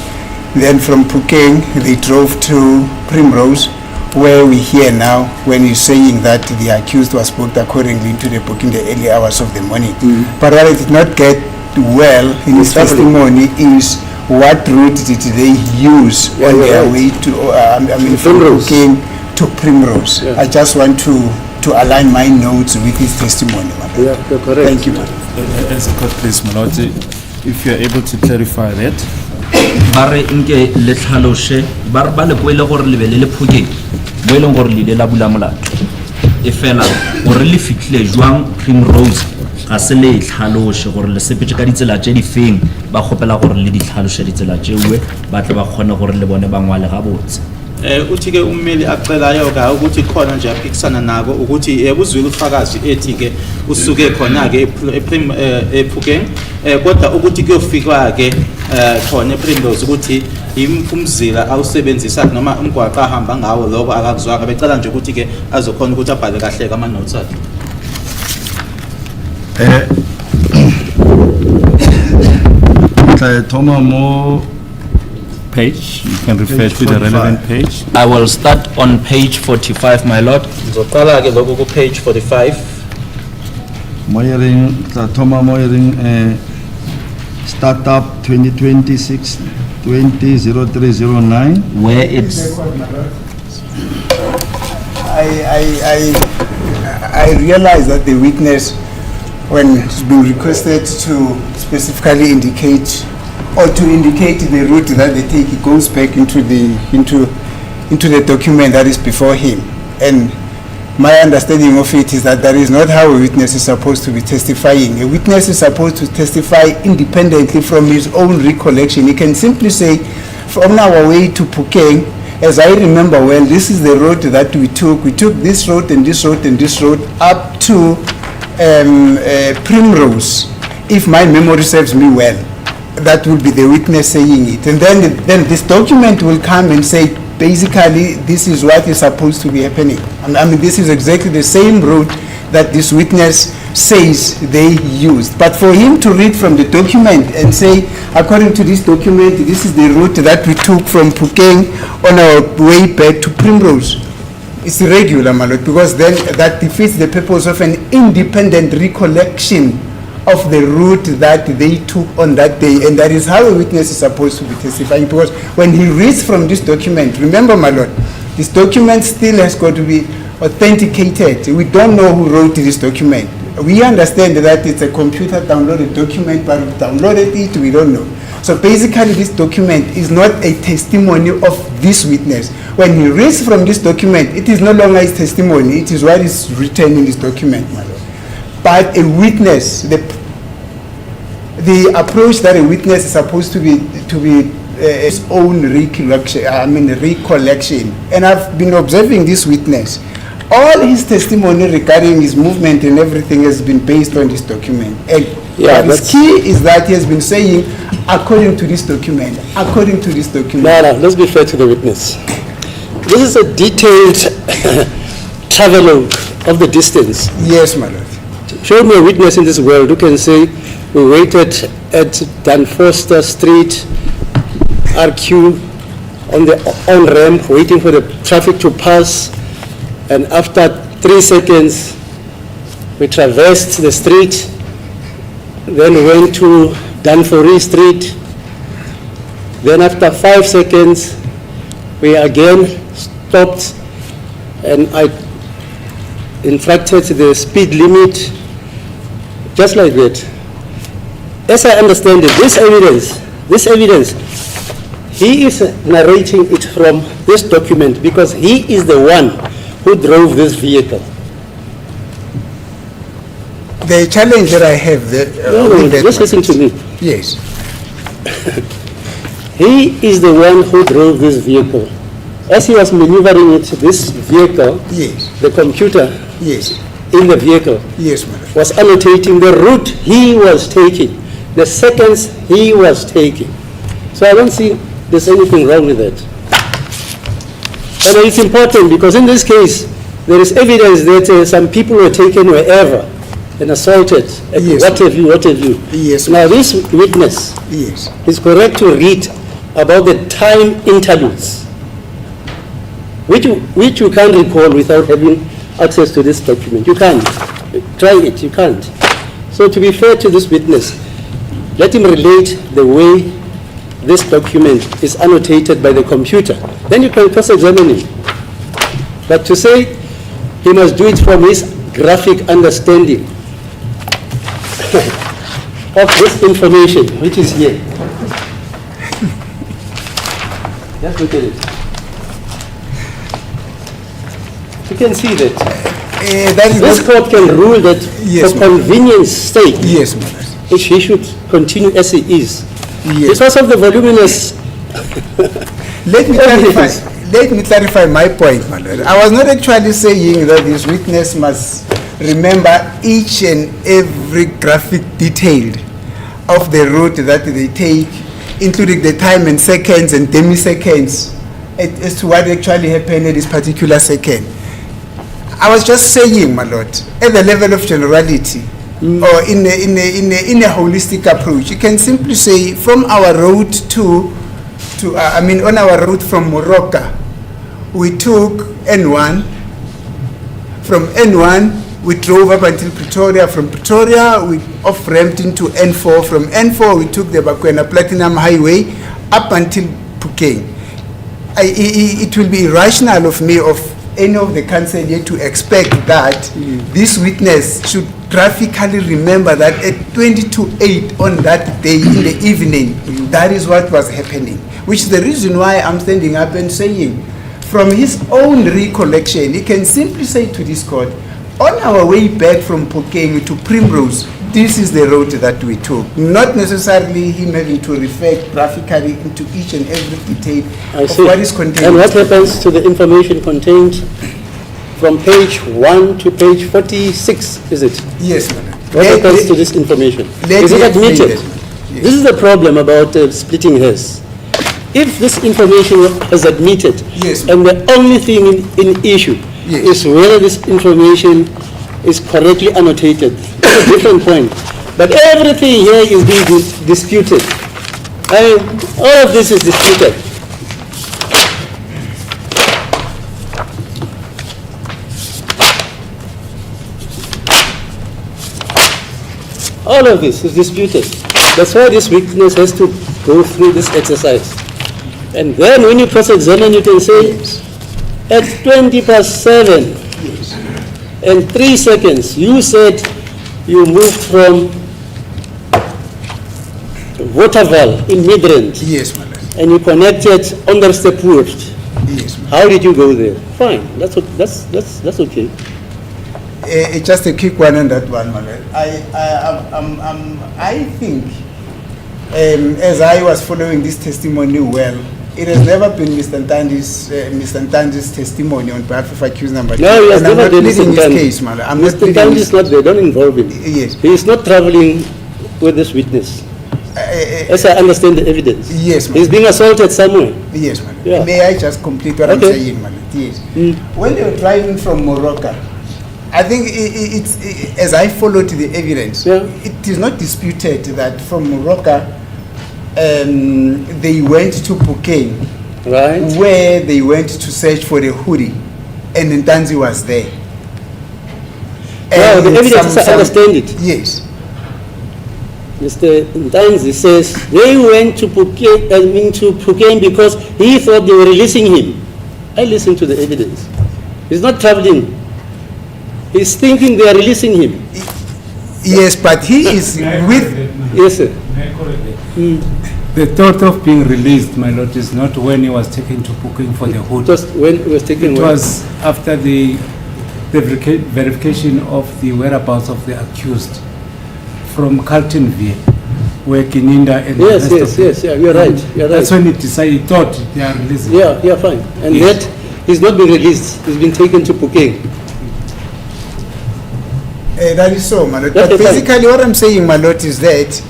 Then from Pokeng, they drove to Primrose, where we hear now when he's saying that the accused was booked accordingly into the book in the early hours of the morning. But what I did not get well in his testimony is what route did they use on their way to, from Booking to Primrose. I just want to align my notes with his testimony. Yeah, you're correct. Thank you. As a court, please, my lord, if you're able to clarify that. ba re nke le tlhaloshe ba re ba le boele gore le be le le phokeng mo e leng gore le ile la bula molato e fela gore le fitlhile jwang Primrose ga se le tlhaloshe gore le sepetse ka ditsela tse di feng ba kgopela gore le di tlhaloshe ditsela tsewe ba tle ba kgone gore le bone ba ngwale ga botse. Uthi ke ummeli acelayo ka ukuthi khona nje aphikisana nako ukuthi kuzwile ufakazi ethi ke usuke khona ke ePhukeng kodwa ukuthi kuyofika ke khona ePrimrose ukuthi umzila awusebenzisa noma umgwaqo ahamba ngawo lokho akakuzwanga becela nje ukuthi ke azokhona ukuthi abhale kahle ama notes akhe. Thoma mo Page, you can refer to the relevant page. I will start on page 45, my lord. Ngizoqala ke lokho ku page 45. Moyering Thoma Moyering startup 2026 200309 Where it's I realize that the witness, when it's been requested to specifically indicate or to indicate the route that they take, it goes back into the document that is before him. And my understanding of it is that is not how a witness is supposed to be testifying. A witness is supposed to testify independently from his own recollection. He can simply say, from our way to Phukeng, as I remember well, this is the road that we took. We took this road and this road and this road up to Primrose, if my memory serves me well. That will be the witness saying it. And then this document will come and say, basically, this is what is supposed to be happening. I mean, this is exactly the same route that this witness says they used. But for him to read from the document and say, according to this document, this is the route that we took from Phukeng on our way back to Primrose, it's irregular, my lord, because then that defeats the purpose of an independent recollection of the route that they took on that day, and that is how a witness is supposed to be testifying. Because when he reads from this document, remember, my lord, this document still has got to be authenticated. We don't know who wrote this document. We understand that it's a computer downloaded document, but who downloaded it, we don't know. So basically, this document is not a testimony of this witness. When he reads from this document, it is no longer his testimony. It is what is written in this document, my lord. But a witness, the approach that a witness is supposed to be his own recollection. And I've been observing this witness. All his testimony regarding his movement and everything has been based on this document. And what is key is that he has been saying, according to this document, according to this document. No, let's be fair to the witness. This is a detailed travelogue of the distance. Yes, my lord. Show me a witness in this world who can say, we waited at Dan Foster Street, RQ, on the on-ramp, waiting for the traffic to pass, and after 3 seconds, we traversed the street, then went to Danforee Street, then after 5 seconds, we again stopped, and I infracted the speed limit, just like that. As I understand it, this evidence, he is narrating it from this document because he is the one who drove this vehicle. The challenge that I have there... just listen to me. Yes. He is the one who drove this vehicle. As he was maneuvering it, this vehicle, yes, the computer, yes, in the vehicle, yes, madam, was annotating the route he was taking, the seconds he was taking. So I don't see there's anything wrong with that. And it's important because in this case, there is evidence that some people were taken wherever and assaulted, yes, what have you. Yes. Now this witness, yes, is correct to read about the time interludes. which you can't recall without having access to this document. You can't. Try it, you can't. So to be fair to this witness, let him relate the way this document is annotated by the computer. Then you can cross-examine him. But to say he must do it from his graphic understanding of this information, which is here. Just look at it. You can see that. That is This what- court can rule that Yes, for ma'am. convenience sake, Yes, my lord. he should continue as he is. Yes. Because of the voluminous Let me Evidence. clarify my point, my lord. I was not actually saying that this witness must remember each and every graphic detail of the route that they take, including the time and seconds and demiseconds as to what actually happened at this particular second. I was just saying, my lord, at the level of generality, or in a holistic approach, you can simply say from our road on our route from Moroka, we took N1. From N1, we drove up until Pretoria. From Pretoria, we off-ramped into N4. From N4, we took the Bakwena Platinum Highway up until Phokeng. It will be irrational of me, of any of the council here, to expect that this witness should graphically remember that at 8 on that day in the evening, that is what was happening. Which is the reason why I'm standing up and saying, from his own recollection, he can simply say to this court, on our way back from Phokeng to Primrose, this is the road that we took. Not necessarily him having to refer graphically into each and every detail I of see. what is contained. And what happens to the information contained from page 1 to page 46, is it? Yes, madam. What happens to this information? let Is it me explain admitted? that. Yes. This is the problem about splitting hairs. If this information is admitted, Yes. and the only thing in issue Yes. is whether this information is correctly annotated, that's a different point. But everything here is being disputed. All of this is disputed. All of this is disputed. That's why this witness has to go through this exercise. And then when you cross-examine, you can say, at 7:20 and 3 seconds, you said you moved from Waterval in Midrand, Yes, madam. and you connected Onderstepoort. Yes, madam. How did you go there? Fine, that's okay. Just a quick one on that one, madam. I think, as I was following this testimony well, it has never been Mr. Ntandi's testimony on behalf of accused number 2. No, he has And I'm never not done pleading this. his case, madam. I'm not Mr. pleading Tangi his is not there, don't involve him. Yes. He is not traveling with this witness, as I understand the evidence. Yes, ma'am. He's being assaulted somewhere. Yes, madam. Yeah. May I just complete what I'm Okay. saying, madam? Yes. When they were driving from Moroka, I think it's as I followed the evidence, Yeah. it is not disputed that from Moroka they went to Phokeng, Right? where they went to search for the hoodie, and Ntanzi was there. Well, the And evidence, as I understand it, Yes. Mr. Ntanzi says they went to Phokeng because he thought they were releasing him. I listened to the evidence. He's not traveling. He's thinking they are releasing him. Yes, but he is with. Yes, sir. The thought of being released, my lord, is not when he was taken to Phokeng for the hood. Just when he was taken It away. was after the verification of the whereabouts of the accused from Carltonville, where Kininda and the Yes, rest of yes, yeah, you're right, you're right. That's when he decided, he thought they are releasing. Yeah, fine. And Yes. yet, he's not been released. He's been taken to Phokeng. That is so, my lord. Okay, But fine. basically, what I'm saying, my lord, is that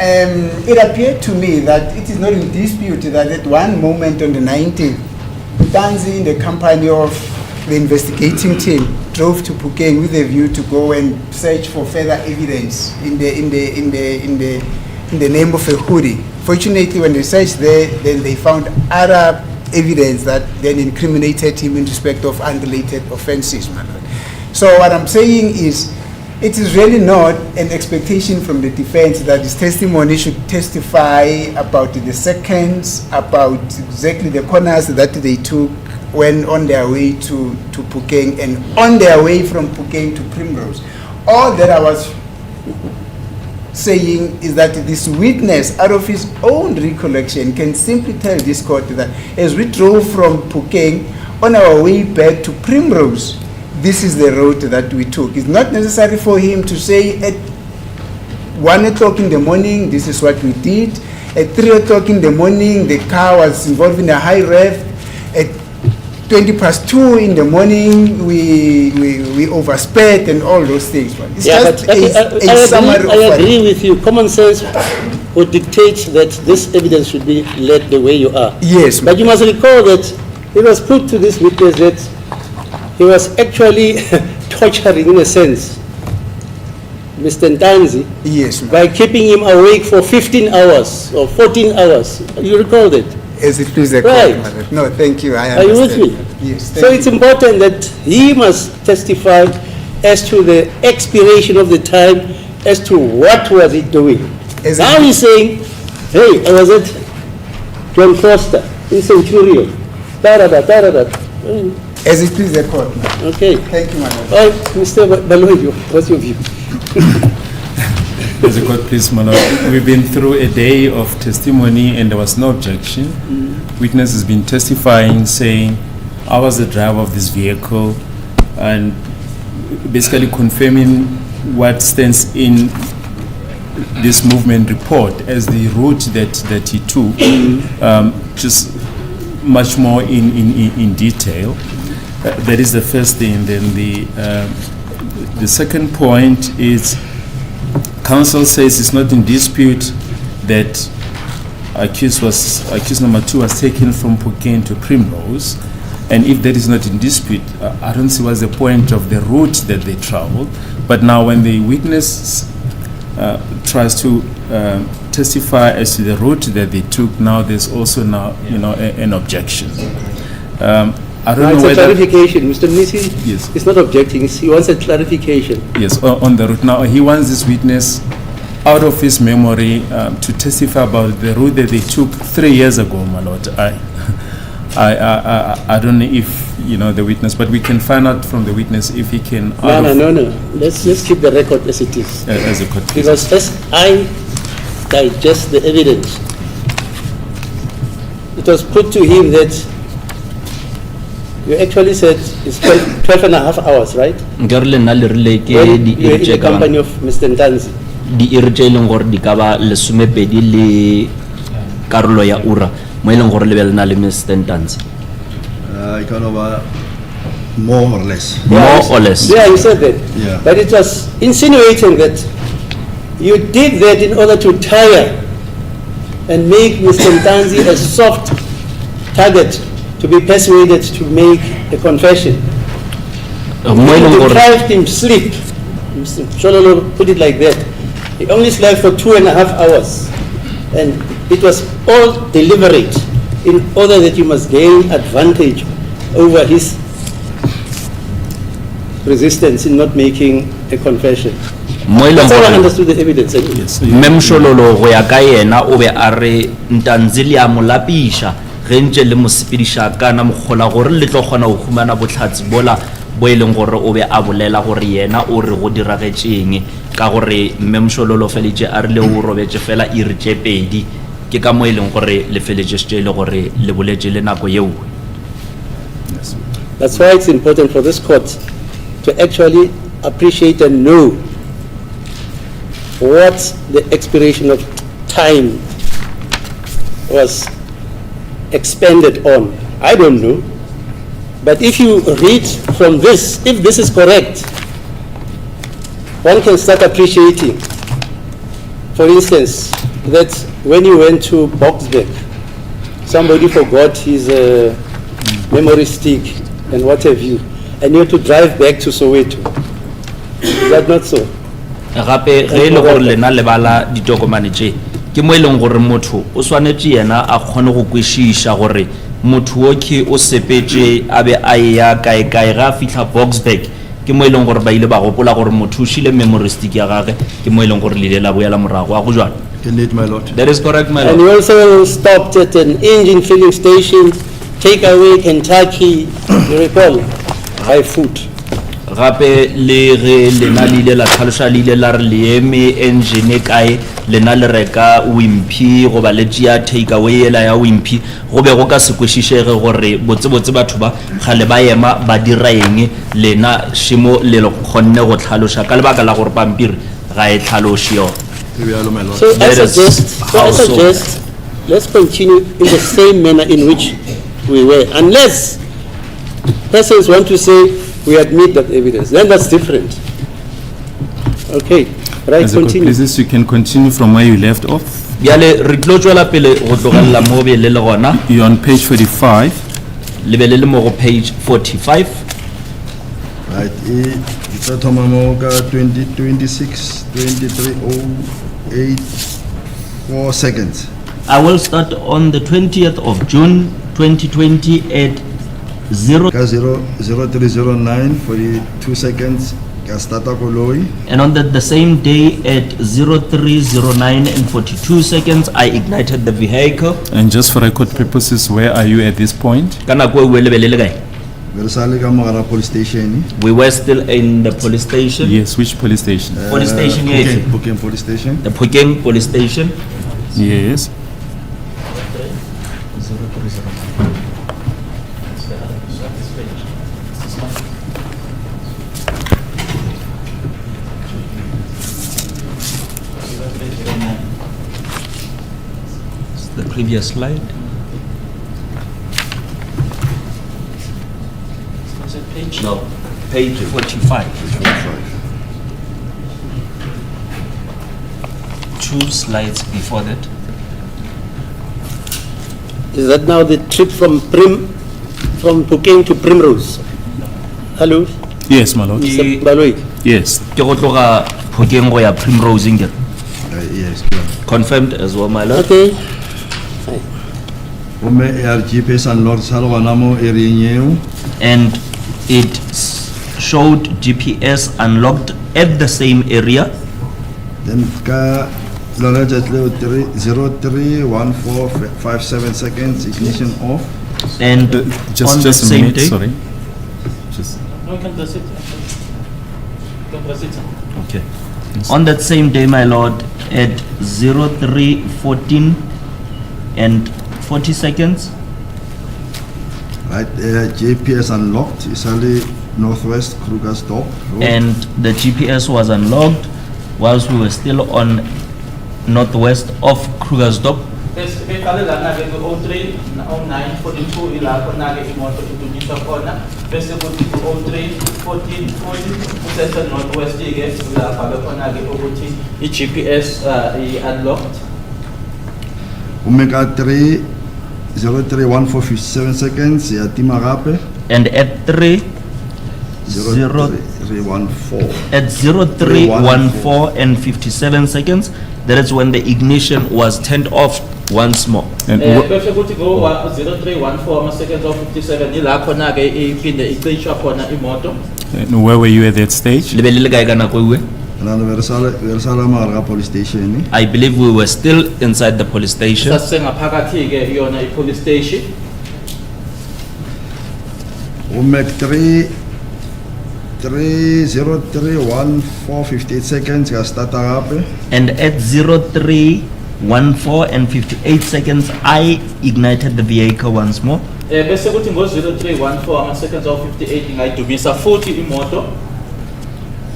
it appeared to me that it is not in dispute that at one moment on the 19th, Ntanzi, in the company of the investigating team, drove to Phokeng with a view to go and search for further evidence in the name of a hoodie. Fortunately, when they searched there, then they found other evidence that then incriminated him in respect of unrelated offences, my lord. So what I'm saying is, it is really not an expectation from the defense that his testimony should testify about the seconds, about exactly the corners that they took when on their way to Pukeng and on their way from Pukeng to Primrose. All that I was saying is that this witness, out of his own recollection, can simply tell this court that as we drove from Pukeng on our way back to Primrose, this is the road that we took. It's not necessary for him to say at 1 o'clock in the morning, this is what we did. At 3 o'clock in the morning, the car was involved in a high rev. At 2:20 in the morning, we oversped and all those things. It's just a summary of I what. agree with you. Common sense would dictate that this evidence should be led the way you are. Yes, But you must recall that it was put to this witness that he was actually torturing, in a sense, Mr. Ntanzi yes, ma'am. by keeping him awake for 15 hours or 14 hours. You recall that? As it please the Right. court, madam. No, thank you. I Are you with understand. me? Yes, So thank it's you. important that he must testify as to the expiration of the time, as to what was he doing. As Now it- he's saying, hey, I was at John Foster in Centurion. Da-da-da, da-da-da. As it please the court, madam. Okay. Thank you, madam. All right, Mr. Baloyi, what's your view? As a court, please, my lord, we've been through a day of testimony and there was no objection. Witness has been testifying, saying, I was the driver of this vehicle, and basically confirming what stands in this movement report as the route that he took, just much more in detail. That is the first thing. Then the second point is, counsel says it's not in dispute that accused number 2 was taken from Pukeng to Primrose, and if that is not in dispute, I don't see what's the point of the route that they traveled. But now when the witness tries to testify as to the route that they took, now there's also an objection. I don't Now, know it's a whether clarification. Mr. Nisi Yes. is not objecting. He wants a clarification. Yes, on the route. Now, he wants this witness out of his memory to testify about the route that they took 3 years ago, my lord. I don't know if, the witness, but we can find out from the witness if he can. No. Let's keep the record as it is. As a court. Please. Because as I digest the evidence, it was put to him that you actually said it's 12 and a half hours, right? Nkere le nna le rile ke When di you were in the iri tse company of Mr. Ntanzi. e leng gore di ka ba lesomepedi le karolo ya ura mo e leng gore le be le na le Mr. Ntanzi. It can over more or less. More or less. Yeah, you said that. Yeah. But it was insinuating that you did that in order to tire and make Mr. Ntanzi a soft target to be persuaded to make a confession. Mo e leng You gore deprived him sleep. Mr. Shololo put it like that. He only slept for 2.5 hours. And it was all deliberate in order that you must gain advantage over his resistance in not making a confession. mo e leng That's how I gore understood the evidence. anyway. Yes. Memshololo go ya ka yena o be a re Ntanzi le a mo lapisha ge ntse le mo sepediša kana mogola gore le tlo kgona go humana botlhatsi bola bo e leng gore o be a bolela gore yena o re go diragetšeng ka gore Memshololo feletše a rile o robetše fela iri tše pedi ke ka mo e leng gore le feletše le gore le boletše le nako yeo. That's why it's important for this court to actually appreciate and know what the expiration of time was expended on. I don't know. But if you read from this, if this is correct, one can start appreciating. For instance, that when you went to Boxburg, somebody forgot his memory stick and what have you, and you had to drive back to Soweto. Is that not so? Gape ge e le gore lena le bala ditokomane tše ke mo e leng gore motho o swanetše yena a kgone go kwešiša gore motho o ke o sepetse a be a ya kae kae ga fihla Boksburg ke mo ileng gore ba ile ba gopola gore motho o shile memory stick ya gagwe ke mo ileng gore le ile la boela morago a go jwana. Indeed, my lord. That is correct, my And lord. you also stopped at an engine filling station, takeaway Kentucky, you recall, buy food. Gape le ge lena le ile la tlhaloša le ile la re le eme engine kae lena le reka Wimpy go ba le tšea takeaway ela ya Wimpy go be go ka se kwešišege gore botsebotse batho ba kgale ba ema ba dira eng lena šimo le kgonne go tlhaloša ka lebaka la gore pampiri ga e tlhaloše yona. My lord. So I That is how so. suggest, let's continue in the same manner in which we were, unless persons want to say we admit that evidence, then that's different. Okay, right, As a continue. business, you can continue from where you left off. Bjale re tlo tšwela pele go tlogelela mo be le le gona You're on page 45. le be le le mo go page 45. Right, it's a Tomamoga 2026, 23:08:4 seconds. I will start on the 20th of June 2020 at 0309 for the 2 seconds. Gastata Koloi. and on the same day at 0309 and 42 seconds I ignited the vehicle. And just for record purposes, where are you at this point? Ka nako eo le be le le kae? Versale ka mogara police station. We were still in the police station. Yes, which police station? Police station, yes. Bukeng police station. The Phokeng police station. Yes. The previous slide. Was it page? No, page 45. 2 slides before that. Is that now the trip from Phokeng to Primrose? Hello, Yes, my lord. Mr. Baloi? Yes. Ke go tloga Phokeng go ya Primrose ngere. Yes. Confirmed as well, my lord. Okay, Ome ARGPS and Lord Salwanamo area. And it showed GPS unlocked at the same area. Then ka Loretta 031457 seconds ignition off. And on Just the a same minute, day. sorry. Just, No, you can press it. You can press it. Okay. On that same day, my lord, at 03:14 and 40 seconds, Right, GPS unlocked. Isali Northwest Krugersdorp Road. and the GPS was unlocked whilst we were still on northwest of Krugersdorp. Bekale lana ke 03 09 42 ilapho nake imoto idudiswa khona bese kuthi 03 14 40 usese northwest ke lapha bekhona ke ukuthi iGPS i-unlocked. Omega 031457 seconds. Yatima gape. And at 0314. 03:14 and 57 seconds, that is when the ignition was turned off once more. and Bese kuthi go 0314 ama seconds of 57 ila khona ke iphinde icishwa khona imoto. and where were you at that stage? Le be le le kae ka nako eo? Nana Versala Marga police station. I believe we were still inside the police station. Sasengaphakathi ke yona i-police station. Omega 031458 seconds. Gastata gape. And at 03:14 and 58 seconds, I ignited the vehicle once more. Bese kuthi ngo 0314 ama seconds of 58 ngayidumisa futhi imoto.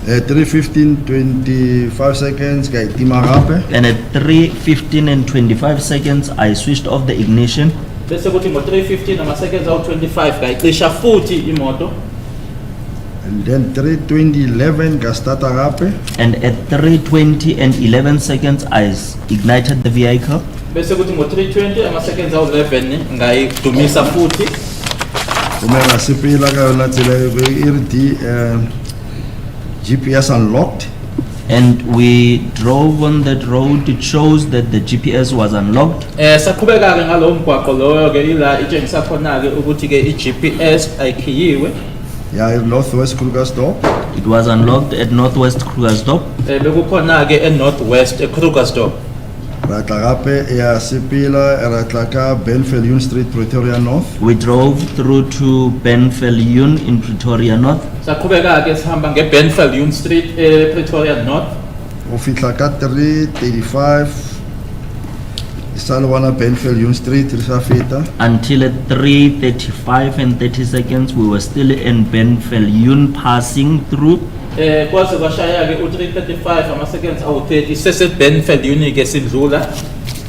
3:15:25 seconds. Gaitima gape. And at 3:15 and 25 seconds, I switched off the ignition. Bese kuthi ngo 3:15 ama seconds of 25 ngayicisha futhi imoto. And then 3:20:11 Gastata gape. And at 3:20 and 11 seconds, I ignited the vehicle. Bese kuthi ngo 3:20 ama seconds of 11 ngayidumisa futhi. Omega sipila ka yona tsela e re di GPS unlocked. And we drove on that road. It shows that the GPS was unlocked. Saqhubeka ke ngalowo mgwaqo loyo ke ila itshengisa khona ke ukuthi ke i-GPS ayikhiyiwe. Ja, Northwest Krugersdorp. It was unlocked at Northwest Krugersdorp. Bekukhona ke e-Northwest Krugersdorp. Ratla gape ya sepila ratla ka Benvillion Street, Pretoria North. We drove through to Benvillion in Pretoria North. Saqhubeka ke sihamba nge-Benvillion Street Pretoria North. O fitla ka 335 Salwana Benvillion Street risafita. Until at 3:35 and 30 seconds, we were still in Benvillion passing through. Kwaze kwashaya ke u-3:35 ama-seconds awu-30 sese-Benvillion ke sidlula.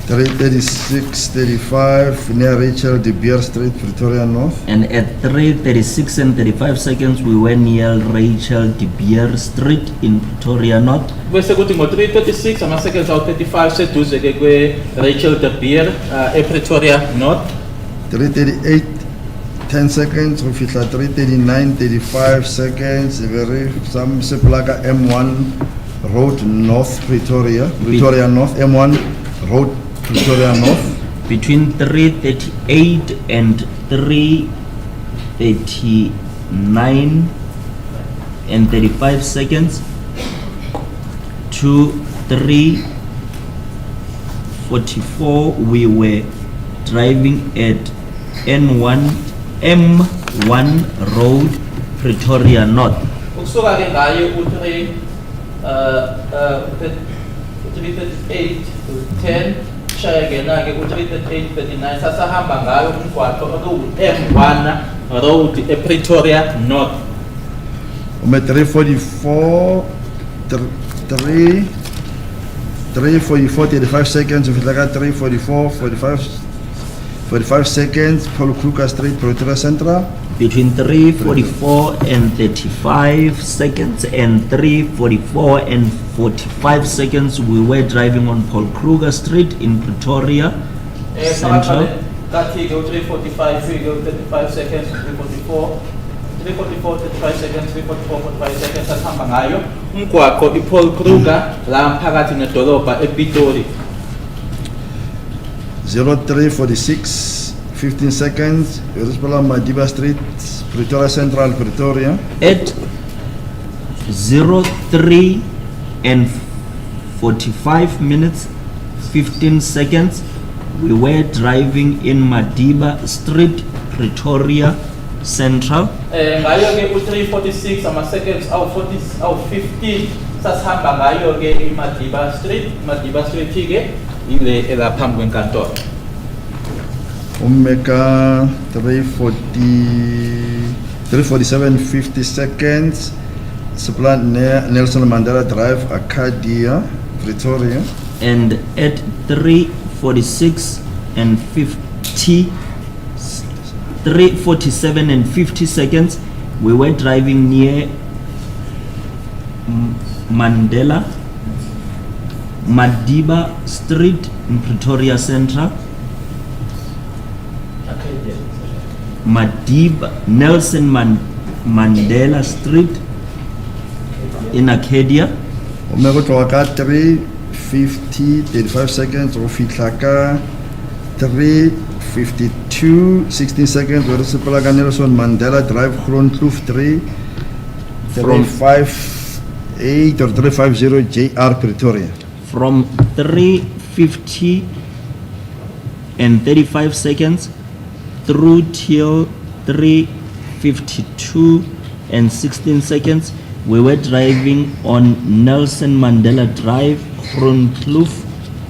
336-35 near Rachel de Beer Street, Pretoria North. And at 3:36 and 35 seconds, we were near Rachel de Beer Street in Pretoria North. Bese kuthi ngo-3:36 ama-seconds awu-35 seduze ke kwe-Rachel de Beer e-Pretoria North. 338 10 seconds go fitla 339 35 seconds very some seplaka M1 Road North Pretoria North M1 Road Pretoria North. Between 3:38 and 3:39 and 35 seconds to 3:44, we were driving at M1 Road, Pretoria North. Ukusuka ke ngayo u-3:38 10 shaya kena ke u-3:38 39 sasahamba ngayo umgwaqo okuwu-M1 Road e-Pretoria North. Ume 344 35 seconds of fitla 344 45 seconds Paul Kruger Street, Pretoria Central. Between 3:44 and 35 seconds and 3:44 and 45 seconds, we were driving on Paul Kruger Street in Pretoria Central. Kathi ke u-3:45 fike u-35 seconds 3:44 35 seconds 3:44 45 seconds sasihamba ngayo umgwaqo i-Paul Kruger la phakathi nedolobha ePitori. 0346 15 seconds Rispala Madiba Street, Pretoria Central, Pretoria. At 03 and 45 minutes 15 seconds, we were driving in Madiba Street, Pretoria Central. Ngayo ke u-3:46 ama-seconds awu-15 sasihamba ngayo ke i-Madiba Street ke ile elaphambi kwenkantolo. Umeka 347 50 seconds Supply near Nelson Mandela Drive, Arcadia, Pretoria. And at 3:46 and 50 3:47 and 50 seconds, we were driving near Madiba Street in Pretoria Central. Nelson Mandela Street in Arcadia. Omeko toka 3:50 35 seconds o fitlaka 3:52 16 seconds where sepala Nelson Mandela Drive Groenkloof 3:58 or 3:50 JR Pretoria. From 3:50 and 35 seconds through till 3:52 and 16 seconds, we were driving on Nelson Mandela Drive, Groenkloof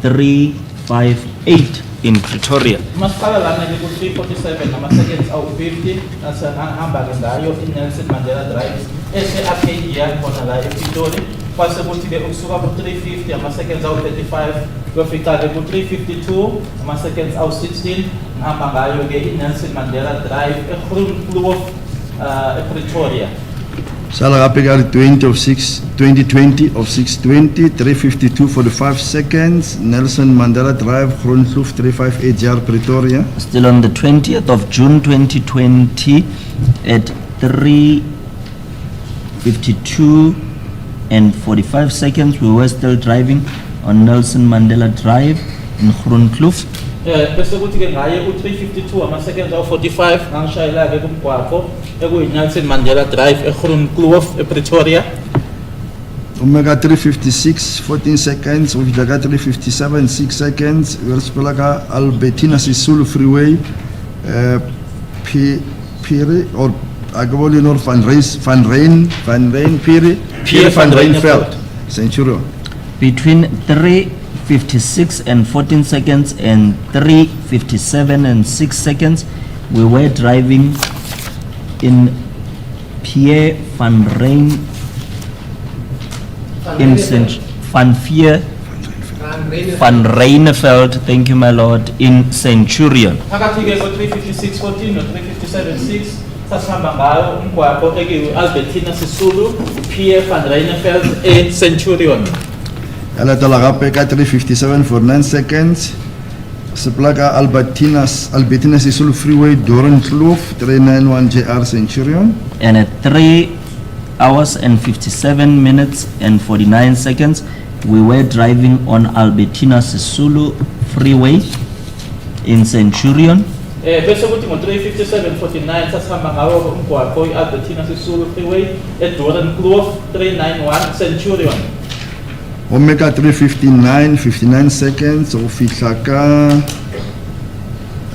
358 in Pretoria. Masipala lana ke ku 3:47 nama-seconds awu-50 nasihamba ke ngayo i-Nelson Mandela Drive ese-Arcadia khona la ePitori. Kwase kuthi ke ukusuka ku 3:50 ama-seconds awu-35 kuyofika ke ku 3:52 ama-seconds awu-16 ngihamba ngayo ke i-Nelson Mandela Drive eGroenkloof ePretoria. Sala kapika 2020 of 6:20 3:52 45 seconds Nelson Mandela Drive Groenkloof 358 JR Pretoria. Still on the 20th of June 2020 at 3:52 and 45 seconds, we were still driving on Nelson Mandela Drive in Groenkloof. Bese kuthi ke ngaye u352 ama-seconds awu-45 ngangishayela-ke kumgwaqo ekuyi-Nelson Mandela Drive eGroenkloof ePretoria. Omega 356, 14 seconds, Ufidaka 357, 6 seconds, Verspelaga Albertina Sisulu Freeway, Piri, or Agaboli or Van Rijn, Piri, Van Rijnveld, Centurion. Between 3:56 and 14 seconds and 3:57 and 6 seconds, we were driving in Pierre van Rijn in Van Rijnveld, thank you my lord, in Centurion. Phakathi ke ko-356.14 no-357.6 sasihamba ngayo umgwaqo ekuyi-Albertina Sisulu, Pierre van Rijnveld e-Centurion. Alatala Rapeka 357 for 9 seconds. Seplaga Albertina Sisulu Freeway, Doornkloof, 391 JR Centurion. And at 3 hours and 57 minutes and 49 seconds, we were driving on Albertina Sisulu Freeway in Centurion. Bese kuthi ngo-357.49 sasihamba ngawo umgwaqo i-Albertina Sisulu Freeway eDoornkloof, 391 Centurion. Omega 359, 59 seconds, Ofitlaka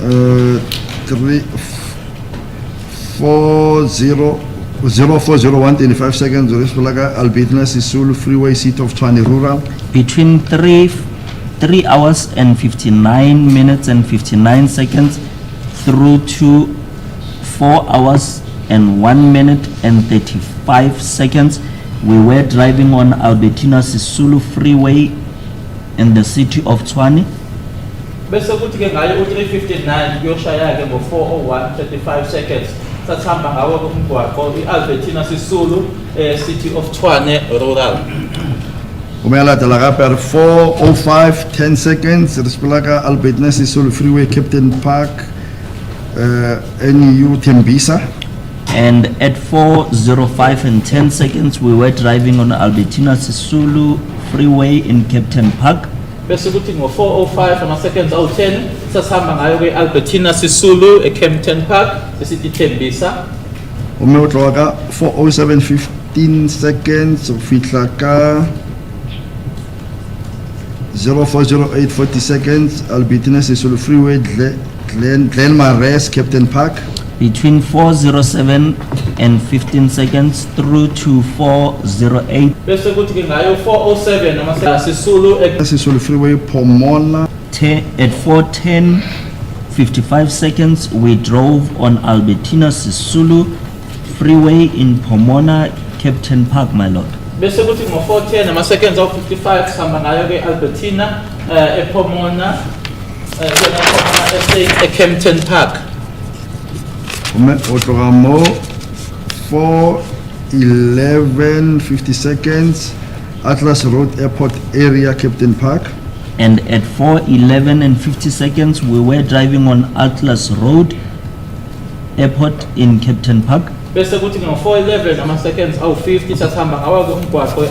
0401, 25 seconds, Respolaga Albertina Sisulu Freeway, seat of Tshwane Rural. Between 3 hours and 59 minutes and 59 seconds through to 4 hours and 1 minute and 35 seconds, we were driving on Albertina Sisulu Freeway in the city of Tshwane. Bese kuthi ke ngayo u-359 kuyoshaya-ke ngo-401 35 seconds sasihamba ngawo umgwaqo i-Albertina Sisulu city of Tshwane rural. Omela Dalagaper 405, 10 seconds, Respolaga Albertina Sisulu Freeway, Captain Park, NU Tembisa. And at 4:05 and 10 seconds, we were driving on Albertina Sisulu Freeway in Captain Park. Bese kuthi ngo-405 ama-seconds awu-10 sasihamba ngayo ke-Albertina Sisulu eCampton Park esithi Tembisa. Omela 407, 15 seconds, Ofitlaka 0408, 40 seconds, Albertina Sisulu Freeway, Glenmarais, Captain Park. Between 4:07 and 15 seconds through to 4:08. Bese kuthi ke ngayo 407 ama-seconds Sisulu Sisulu Freeway, Pomona. At 4:10, 55 seconds, we drove on Albertina Sisulu Freeway in Pomona, Captain Park, my lord. bese kuthi ngo-410 ama-seconds awu-55 sihamba ngayo ke-Albertina ePomona estate eCampton Park. Otlogamo 4:11, 50 seconds, Atlas Road Airport area, Captain Park. And at 4:11 and 50 seconds, we were driving on Atlas Road Airport in Captain Park. Bese kuthi ngo-411 ama-seconds awu-50 sasihamba ngawo umgwaqo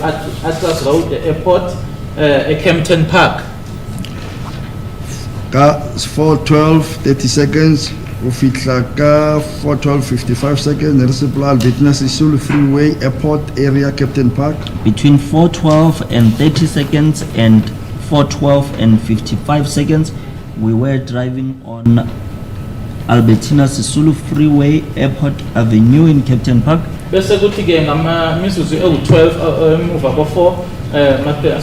Atlas Road Airport eCampton Park. Ka 4:12, 30 seconds, Ufitlaka 4:12, 55 seconds, Resipla Albertina Sisulu Freeway Airport area, Captain Park. Between 4:12 and 30 seconds and 4:12 and 55 seconds, we were driving on Albertina Sisulu Freeway Airport Avenue in Captain Park. Bese kuthi ke ngama-mizuzu ewu-12 emuva ko-4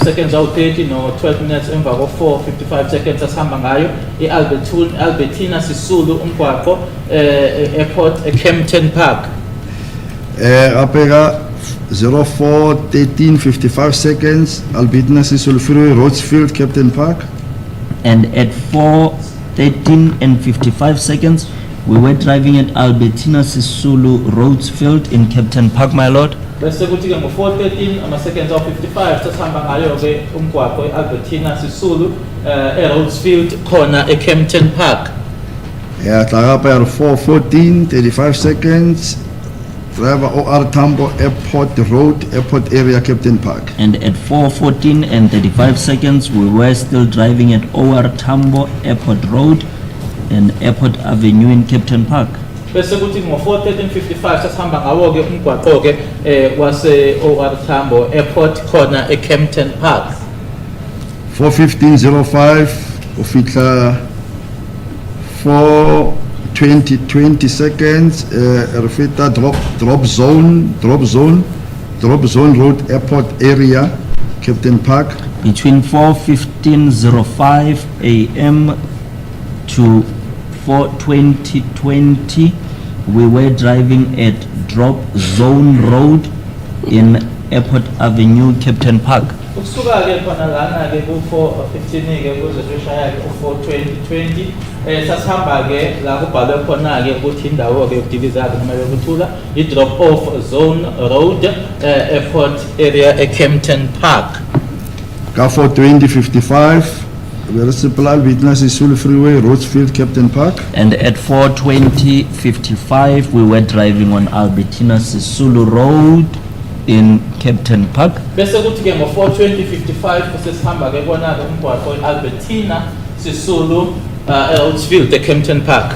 seconds awu-30 no-12 minutes emva ko-4, 55 seconds sasihamba ngayo i-Albertina Sisulu umgwaqo airport eCampton Park. Apega 04:13, 55 seconds, Albertina Sisulu Freeway, Roadsfield, Captain Park. And at 4:13 and 55 seconds, we were driving at Albertina Sisulu Roadsfield in Captain Park, my lord. Bese kuthi ke ngo-413 ama-seconds awu-55 sasihamba ngayo-ke umgwaqo i-Albertina Sisulu eRoadsfield khona eCampton Park. Yeah, Tlagapa 4:14, 35 seconds, driver OR Tambo Airport Road, Airport area, Captain Park. And at 4:14 and 35 seconds, we were still driving at OR Tambo Airport Road and Airport Avenue in Captain Park. Bese kuthi ngo 4:13:55 sasihamba ngawo ke umgwaqo ke wase OR Tambo Airport khona eKempton Park. 4:15:05 ufika 4:20 seconds refita drop zone road, Airport area, Captain Park. Between 4:15:05 a.m. to 4:20:20, we were driving at Drop Zone Road in Airport Avenue, Captain Park. Ukusuka ke khona lana ke ku 4:15 ke kuze kushaya ke 4:20 sasihamba ke la kubhalwe khona ke ukuthi indawo ke yokudiliza ke noma yokuthula I drop off zone road airport area eKempton Park. Ka 4:20:55 Municipal Witness Sulu Freeway, Rosefield, Captain Park. And at 4:20:55, we were driving on Albertina Sisulu Road in Captain Park. Bese kuthi ke ngo 4:20:55 sesihamba ke kona ke umgwaqo Albertina Sisulu Rosefield eKempton Park.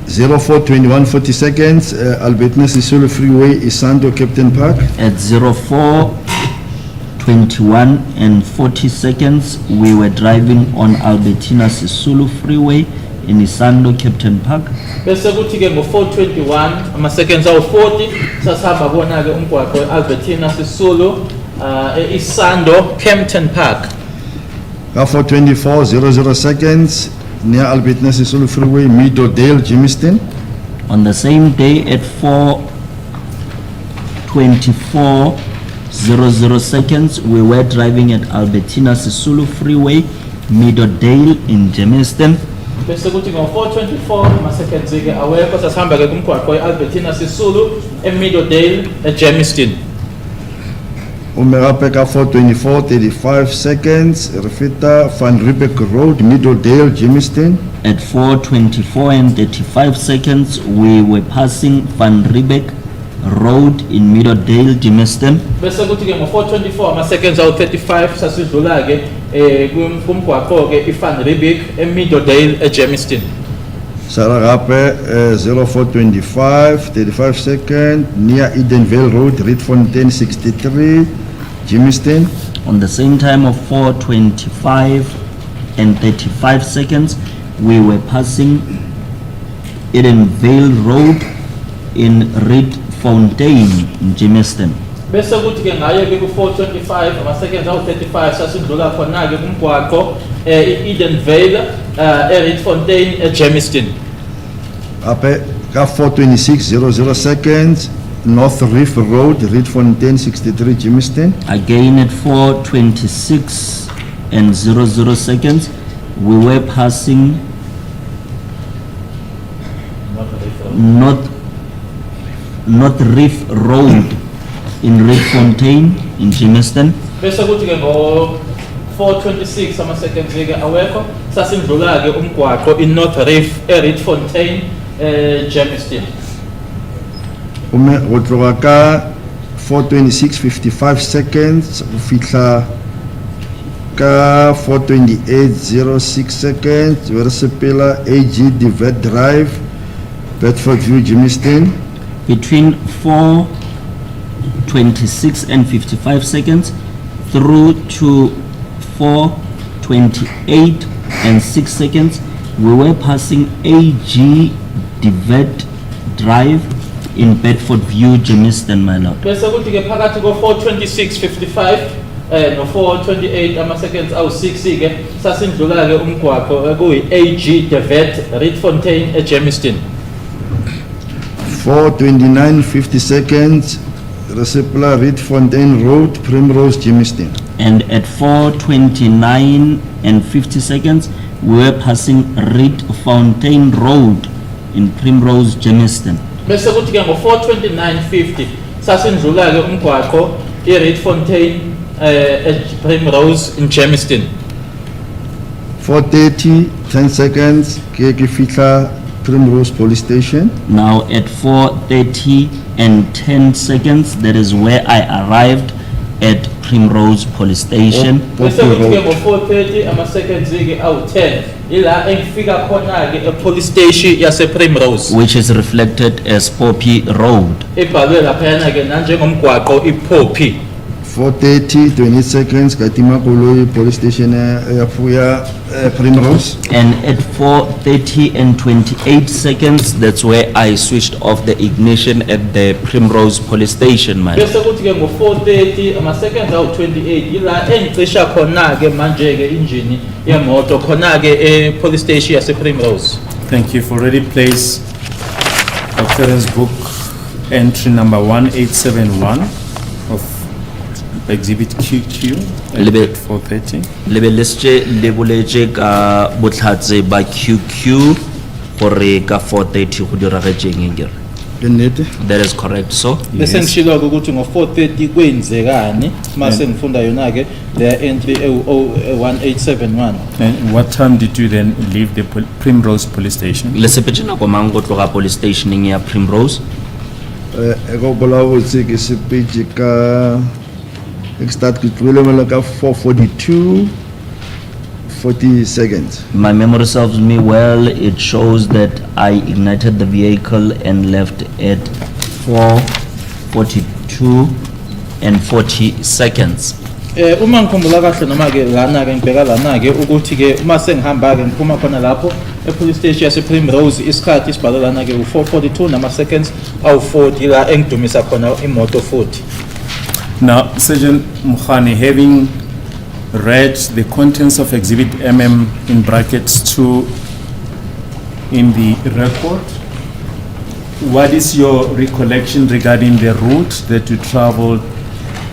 04:21:40 seconds Albertina Sisulu Freeway, Isando, Captain Park. At 04:21 and 40 seconds, we were driving on Albertina Sisulu Freeway in Isando, Captain Park. Bese kuthi ke ngo 4:21 ama seconds awu 40 sasihamba kona ke umgwaqo Albertina Sisulu Isando Kempton Park. Ka 4:24:00 seconds near Albertina Sisulu Freeway, Meadowdale, Jimiston. On the same day at 4:24:00 seconds, we were driving at Albertina Sisulu Freeway, Meadowdale in Germiston. Bese kuthi ngo 4:24 ama seconds ke awekho sasihamba ke kumgwaqo Albertina Sisulu eMeadowdale eGermiston. Umerape ka 4:24:35 seconds refita Van Riebeck Road, Meadowdale, Jimiston. At 4:24 and 35 seconds, we were passing Van Riebeck Road in Meadowdale, Germiston. Bese kuthi ke ngo 4:24 ama seconds awu 35 sasidlula ke kumgwaqo ke Van Riebeck eMeadowdale eGermiston. Saragape 04:25:35 seconds near Edenvale Road, Rietfontein 63, Jimiston. On the same time of 4:25 and 35 seconds, we were passing Edenvale Road in Rietfontein in Germiston. Bese kuthi ke ngayo ke ku 4:25 ama seconds awu 35 sasidlula khona ke kumgwaqo Edenvale eRietfontein eGermiston. Ape ka 4:26:00 seconds North Reef Road, Rietfontein 63, Jimiston. Again at 4:26 and 00 seconds, we were passing North Reef Road in Rietfontein in Germiston. Bese kuthi ke ngo 4:26 ama seconds ke awekho sasindlula ke umgwaqo iNorth Reef eRietfontein eGermiston. Ume otloga ka 4:26:55 seconds ufika ka 4:28:06 seconds Versepela AG Divet Drive, Bedford View, Jimiston. Between 4:26 and 55 seconds through to 4:28 and 6 seconds, we were passing AG Divet Drive in Bedford View, Germiston, my lord. Bese kuthi ke phakathi ko 4:26:55 no 4:28 ama seconds awu 6 ke sasindlula ke umgwaqo kuyi AG Devet Rietfontein eGermiston. 4:29:50 seconds Resepela Rietfontein Road, Primrose, Jimiston. And at 4:29 and 50 seconds, we were passing Rietfontein Road in Primrose, Germiston. Bese kuthi ke ngo 4:29:50 sasindlula ke umgwaqo iRietfontein Primrose in Germiston. 4:30:10 seconds ke fihla Primrose Police Station. Now at 4:30 and 10 seconds, that is where I arrived at Primrose Police Station. Bese kuthi ke ngo-4:30 ama-seconds-ke awu-10 ila engifika khona-ke e-police station yase-Primrose Which is reflected as Poppy Road. ibhalwe laphayana-ke nanjengomgwaqo i-Poppy. 4:30, 20 seconds, Katima Koloi Police Station, Fuya Primrose. And at 4:30 and 28 seconds, that's where I switched off the ignition at the Primrose Police Station, man. Bese kuthi ke ngo-4:30 ama-seconds awu-28 ila engicisha khona-ke manje-ke injini yemoto khona-ke e-police station yase-Primrose. Thank you. For already place occurrence book entry number 1871 of exhibit QQ Libe- at 4:30. Lebeletse le boletse ka botlhatse ba QQ gore ka 4:30 go diragetseng eng kere. Nnete? That is correct, so. Bese Yes. ngishilo-ke ukuthi ngo-4:30 kwenzekani mase ngifunda yona-ke their entry 1871. And what time did you then leave the Primrose Police Station? Le sepetse nako mang go tloga police stationeng ya Primrose? Ego bola botse ke sepetse ka start ke tlwele mela ka 4:42, 40 seconds. My memory serves me well. It shows that I ignited the vehicle and left at 4:42 and 40 seconds. Uma ngikhumbula kahle noma-ke lana-ke ngibheka lana-ke ukuthi-ke uma sengihamba-ke ngiphuma khona lapho e-police station yase-Primrose isikhathi sibhalwe lana-ke u-4:42 nama-seconds awu-40 la engidumisa khona imoto 40. Now, Sergeant Mukhani, having read the contents of exhibit MM in brackets 2 in the record, what is your recollection regarding the route that you traveled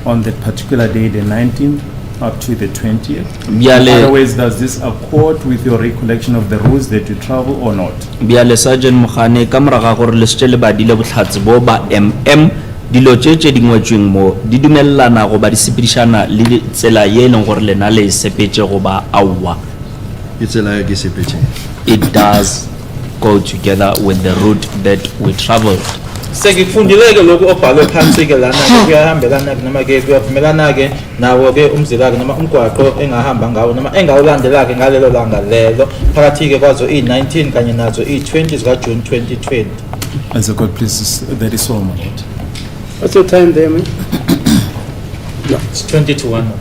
on that particular day, the 19th up to the 20th? In Bjale- other words, does this accord with your recollection of the routes that you travel or not? Bjale Sergeant Mokhane ka moraga gore le setse le badile botlhatse bo ba MM dilo tse di ngwetsweng mo di dumellana go ba di sepedišana le tsela ye e leng gore lena le sepetse go ba aowa. It's a like sepetse. It does go together with the route that we traveled. Sengikufundile-ke lokhu obhalwe phansi-ke lana-ke kuyahambelana-ke noma-ke kuyavumelana-ke nawo-ke umzila-ke noma umgwaqo engahamba ngawo noma engawulandela-ke ngalelo langa lelo phakathi-ke kwazo i-19 kanye nazo i-20 zikaJune 2020. As a God, please, that is all, my lord. What's your time there, man? It's 20 to 1.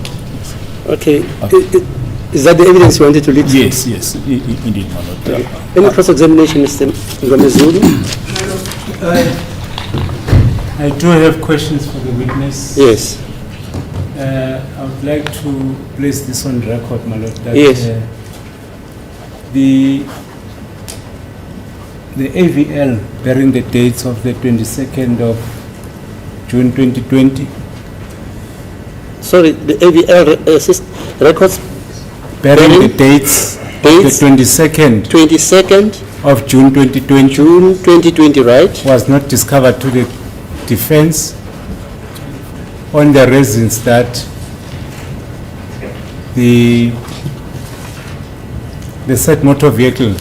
Okay. Is that the evidence you wanted to lead? Yes, yes, indeed, my lord. Any cross-examination, Mr. Ngomezulu? I do have questions for the witness. Yes. I would like to place this on record, my lord. That, Yes. The AVL bearing the dates of the 22nd of June 2020, Sorry, the AVL records bearing the Bearing dates, dates? the 22nd 22nd of June 2020 June 2020, right? was not discovered to the defense on the reasons that the said motor vehicle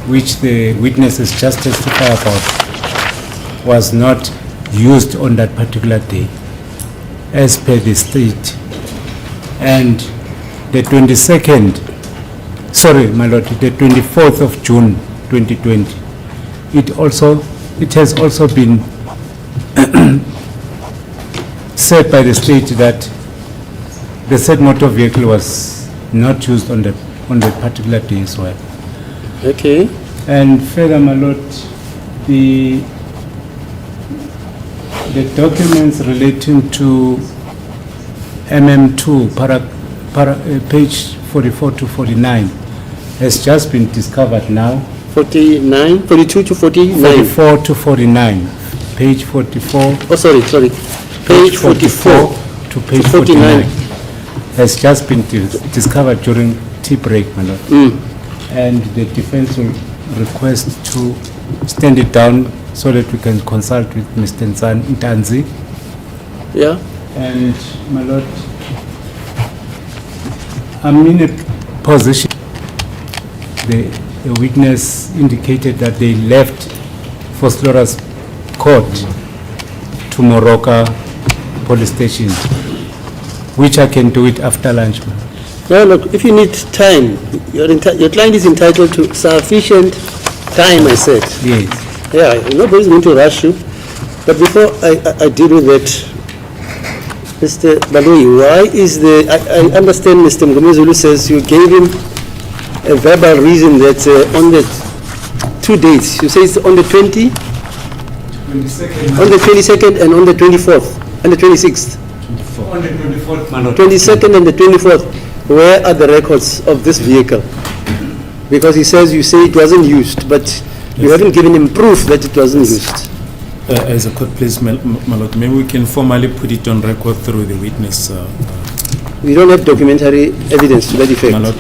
which the witnesses just testified about was not used on that particular day as per the state. And the 22nd, sorry my lord, the 24th of June 2020, it has also been said by the state that the said motor vehicle was not used on that particular day as well. Okay. And further, my lord, the documents relating to MM2, page 44 to 49, has just been discovered now. 49, 42 to 49. 44 to 49, page 44. Oh, sorry. Page 44 to page 49. 49 has just been discovered during tea break, my lord. And the defense will request to stand it down so that we can consult with Mr. Ntanzi. Yeah. And my lord, I'm in a position, the a witness indicated that they left Foslorus Court to Moroka Police Station, which I can do it after lunch. Ma'am. No, look, if you need time, your client is entitled to sufficient time, I said. Yes. Yeah, nobody's going to rush you. But before I deal with that, Mr. Balui, why is I understand Mr. Mgomezulu says you gave him a verbal reason that on the 2 dates, you say it's on the 22nd and on the 24th, and the 26th. On the 24th, my lord. 22nd and the 24th, where are the records of this vehicle? Because he says you say it wasn't used, but you haven't given him proof that it wasn't used. As a court, please, my lord, maybe we can formally put it on record through the witness. We don't have documentary evidence to that effect. My lord,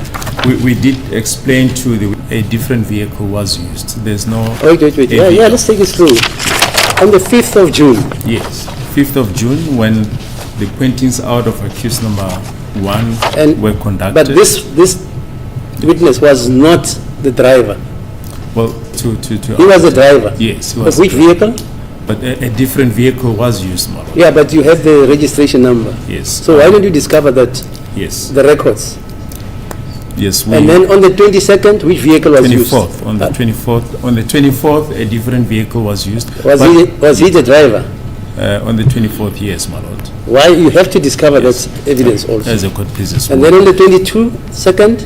we did explain to a different vehicle was used. There's no... Wait. Yeah, let's take it through. On the 5th of June. Yes, 5th of June, when the pointings out of accused number 1 were conducted. But this witness was not the driver. Well, He was the driver. Yes, he But was. which vehicle? But a different vehicle was used, my lord. Yeah, but you have the registration number. Yes. So why don't you discover that, Yes. the records? Yes, And then on the 22nd, which vehicle was used? 24th, on the 24th, on the 24th, a different vehicle was used. Was he the driver? On the 24th, yes, my lord. Why? You have to discover that evidence also. As a court, please. as And well. then on the 22nd,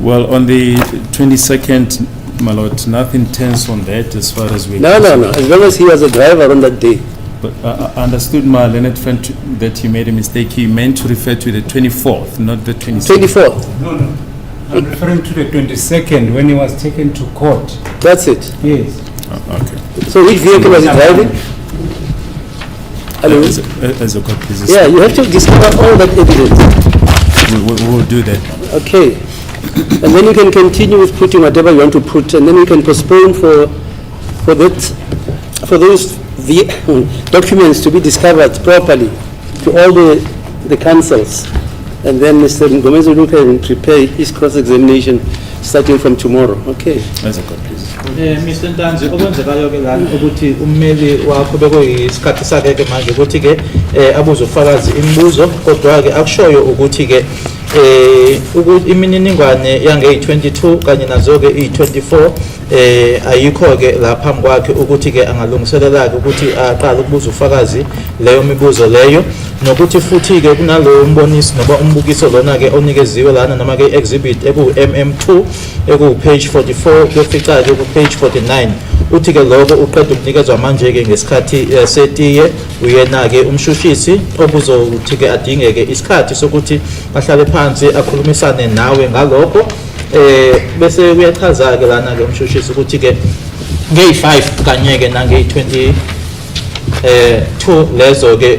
Well, on the 22nd, my lord, nothing turns on that as far as we... no, as long as he was a driver on that day. But I understood, my learned friend, that he made a mistake. He meant to refer to the 24th, not the 22nd. 24th, No. I'm referring to the 22nd, when he was taken to court. that's it. Yes. Okay. So which vehicle was he driving? Hello? As a court, please. Yeah, you have to discover all that evidence. We will do that. Okay. And then you can continue with putting whatever you want to put, and then we can postpone for those documents to be discovered properly to all the councils. And then Mr. Ngomezulu can prepare his cross-examination starting from tomorrow. Okay. As a court, please. Mr. Ntanzi, okwenzekayo ke lana ukuthi ummeli wakho bekuyisikhathi sakhe ke manje ukuthi ke abuze ufakazi imibuzo, kodwa ke akushoyo ukuthi ke imininingwane yange-22 kanye nazo ke i-24 ayikho ke la phambi kwakhe ukuthi ke angalungiselela ke ukuthi aqale ukubuza ufakazi leyo mibuzo leyo, nokuthi futhi ke kunalowo mboniso noba umbukiso lona ke onikeziwe lana noma ke exhibit eku MM2 eku page 44 kufica ke ku page 49 uthi ke lokho uqeda ukunikezwa manje ke ngesikhathi setiye uyena ke umshushisi okuzothi ke adingeke isikhathi sokuthi ahlale phansi akhulumisane nawe ngalokho bese kuyachaza ke lana ke umshushisi ukuthi ke nge-5 kanye ke nange-22 lezo ke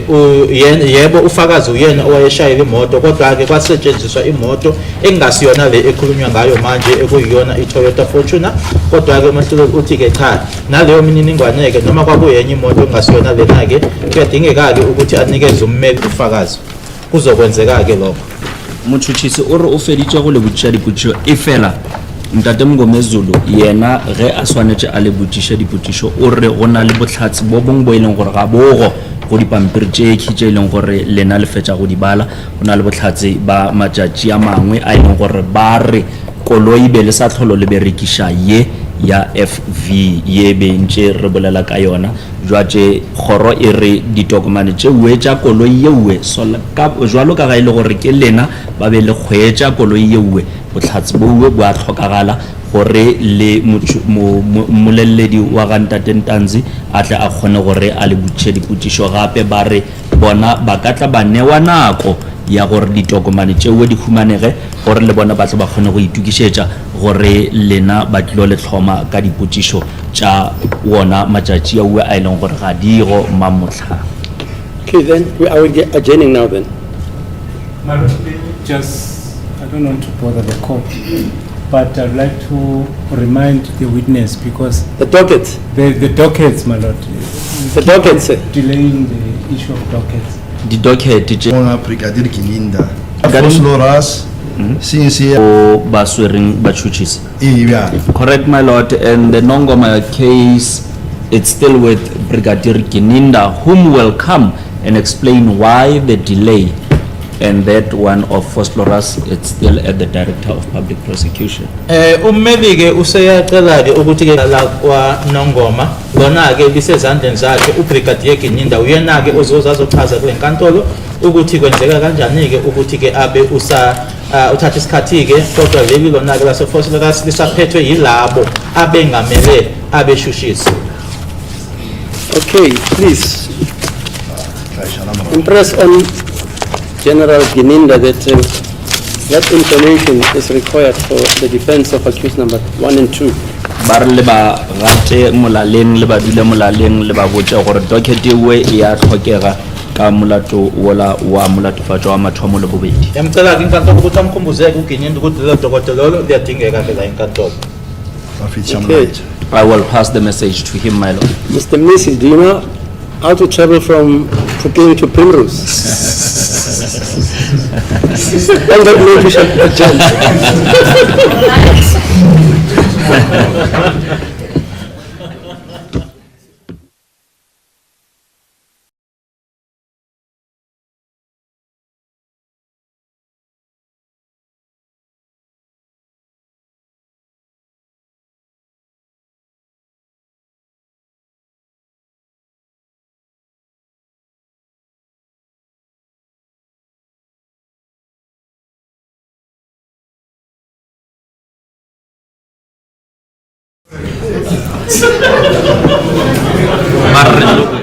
yebo ufakazi uyena owayeshayela imoto, kodwa ke kwasetshenziswa imoto engasiyona le ekhulunywa ngayo manje ekuyiyona iToyota Fortuner, kodwa ke umahluko uthi ke cha naleyo mininingwane ke noma kwakuyenye imoto engasiyona lena ke kuyadingeka ke ukuthi anikeze ummeli ufakazi, kuzokwenzeka ke lokho. Motšhotšhisi o re o feditše go le botšiša dipotšišo e fela ntate Mngomezulu yena ge a swanetše a le botšiša dipotšišo o re go na le bohlatsi bo bongwe bo e leng gore ga bogo go dipampiri tše tše e leng gore lena le fetša go di bala, go na le bohlatsi ba matšatši a mangwe a e leng gore ba re koloi be le sa tlholo le berekiša ye ya FV ye bentše re bolela ka yona jwatše kgoro e re ditokomane tšeue tša koloi yeue jwalo ka ga e le gore ke lena ba be le kgwetša koloi yeue bohlatsi boue bo a tlhokagala gore le moleledi wa ga ntate Ntanzi a tle a kgone gore a le botšiše dipotšišo gape ba re bona ba ka tla ba newa nako ya gore ditokomane tšeue di humanege gore le bona ba tle ba kgone go itukišetša gore lena ba tlilo le tlhoma ka dipotšišo tša wona matšatši aue a e leng gore ga di go mamotlha. Okay, then we are adjourning now then. I don't want to bother the court, but I'd like to remind the witness because The dockets, the dockets, my lord. the dockets. Delaying the issue of dockets. Di docket tše Ona Brigadier Kininda. Foslorus since here, o ba swereng batšhotšhisi. yeah, Correct, my lord, and the Nongoma case, it's still with Brigadier Gininda, whom will come and explain why the delay. And that one of Phosphorus, it's still at the Director of Public Prosecution. Ummeli ke useyaqela ke ukuthi ke la kwa Nongoma lona ke bisezandleni zakhe uBrigadier Gininda uyena ke ozochaza kule nkantolo ukuthi kwenzeka kanjani ke ukuthi ke abe uthatha isikhathi ke kodwa leli lona ke lase Phosphorus lisaphethwe yilabo abengamele abeshushisi. Okay, please. Impress on General Gininda that that information is required for the defense of accused number 1 and 2. Bar le ba rate molaleng le ba dile molaleng le ba botse gore docket we ya tlhokega ka molato wola wa molatofatso wa mathomo le bobedi. Yamcela ke inkantolo ukuthi amkhumbuzeke uGininda ukuthi lelo dokotela lo liyadingeka ke la inkantolo. Okay. I will pass the message to him, my lord. Mr. Misi, do you know how to travel from Phuking to Primrose? On that note, we shall adjourn. Mar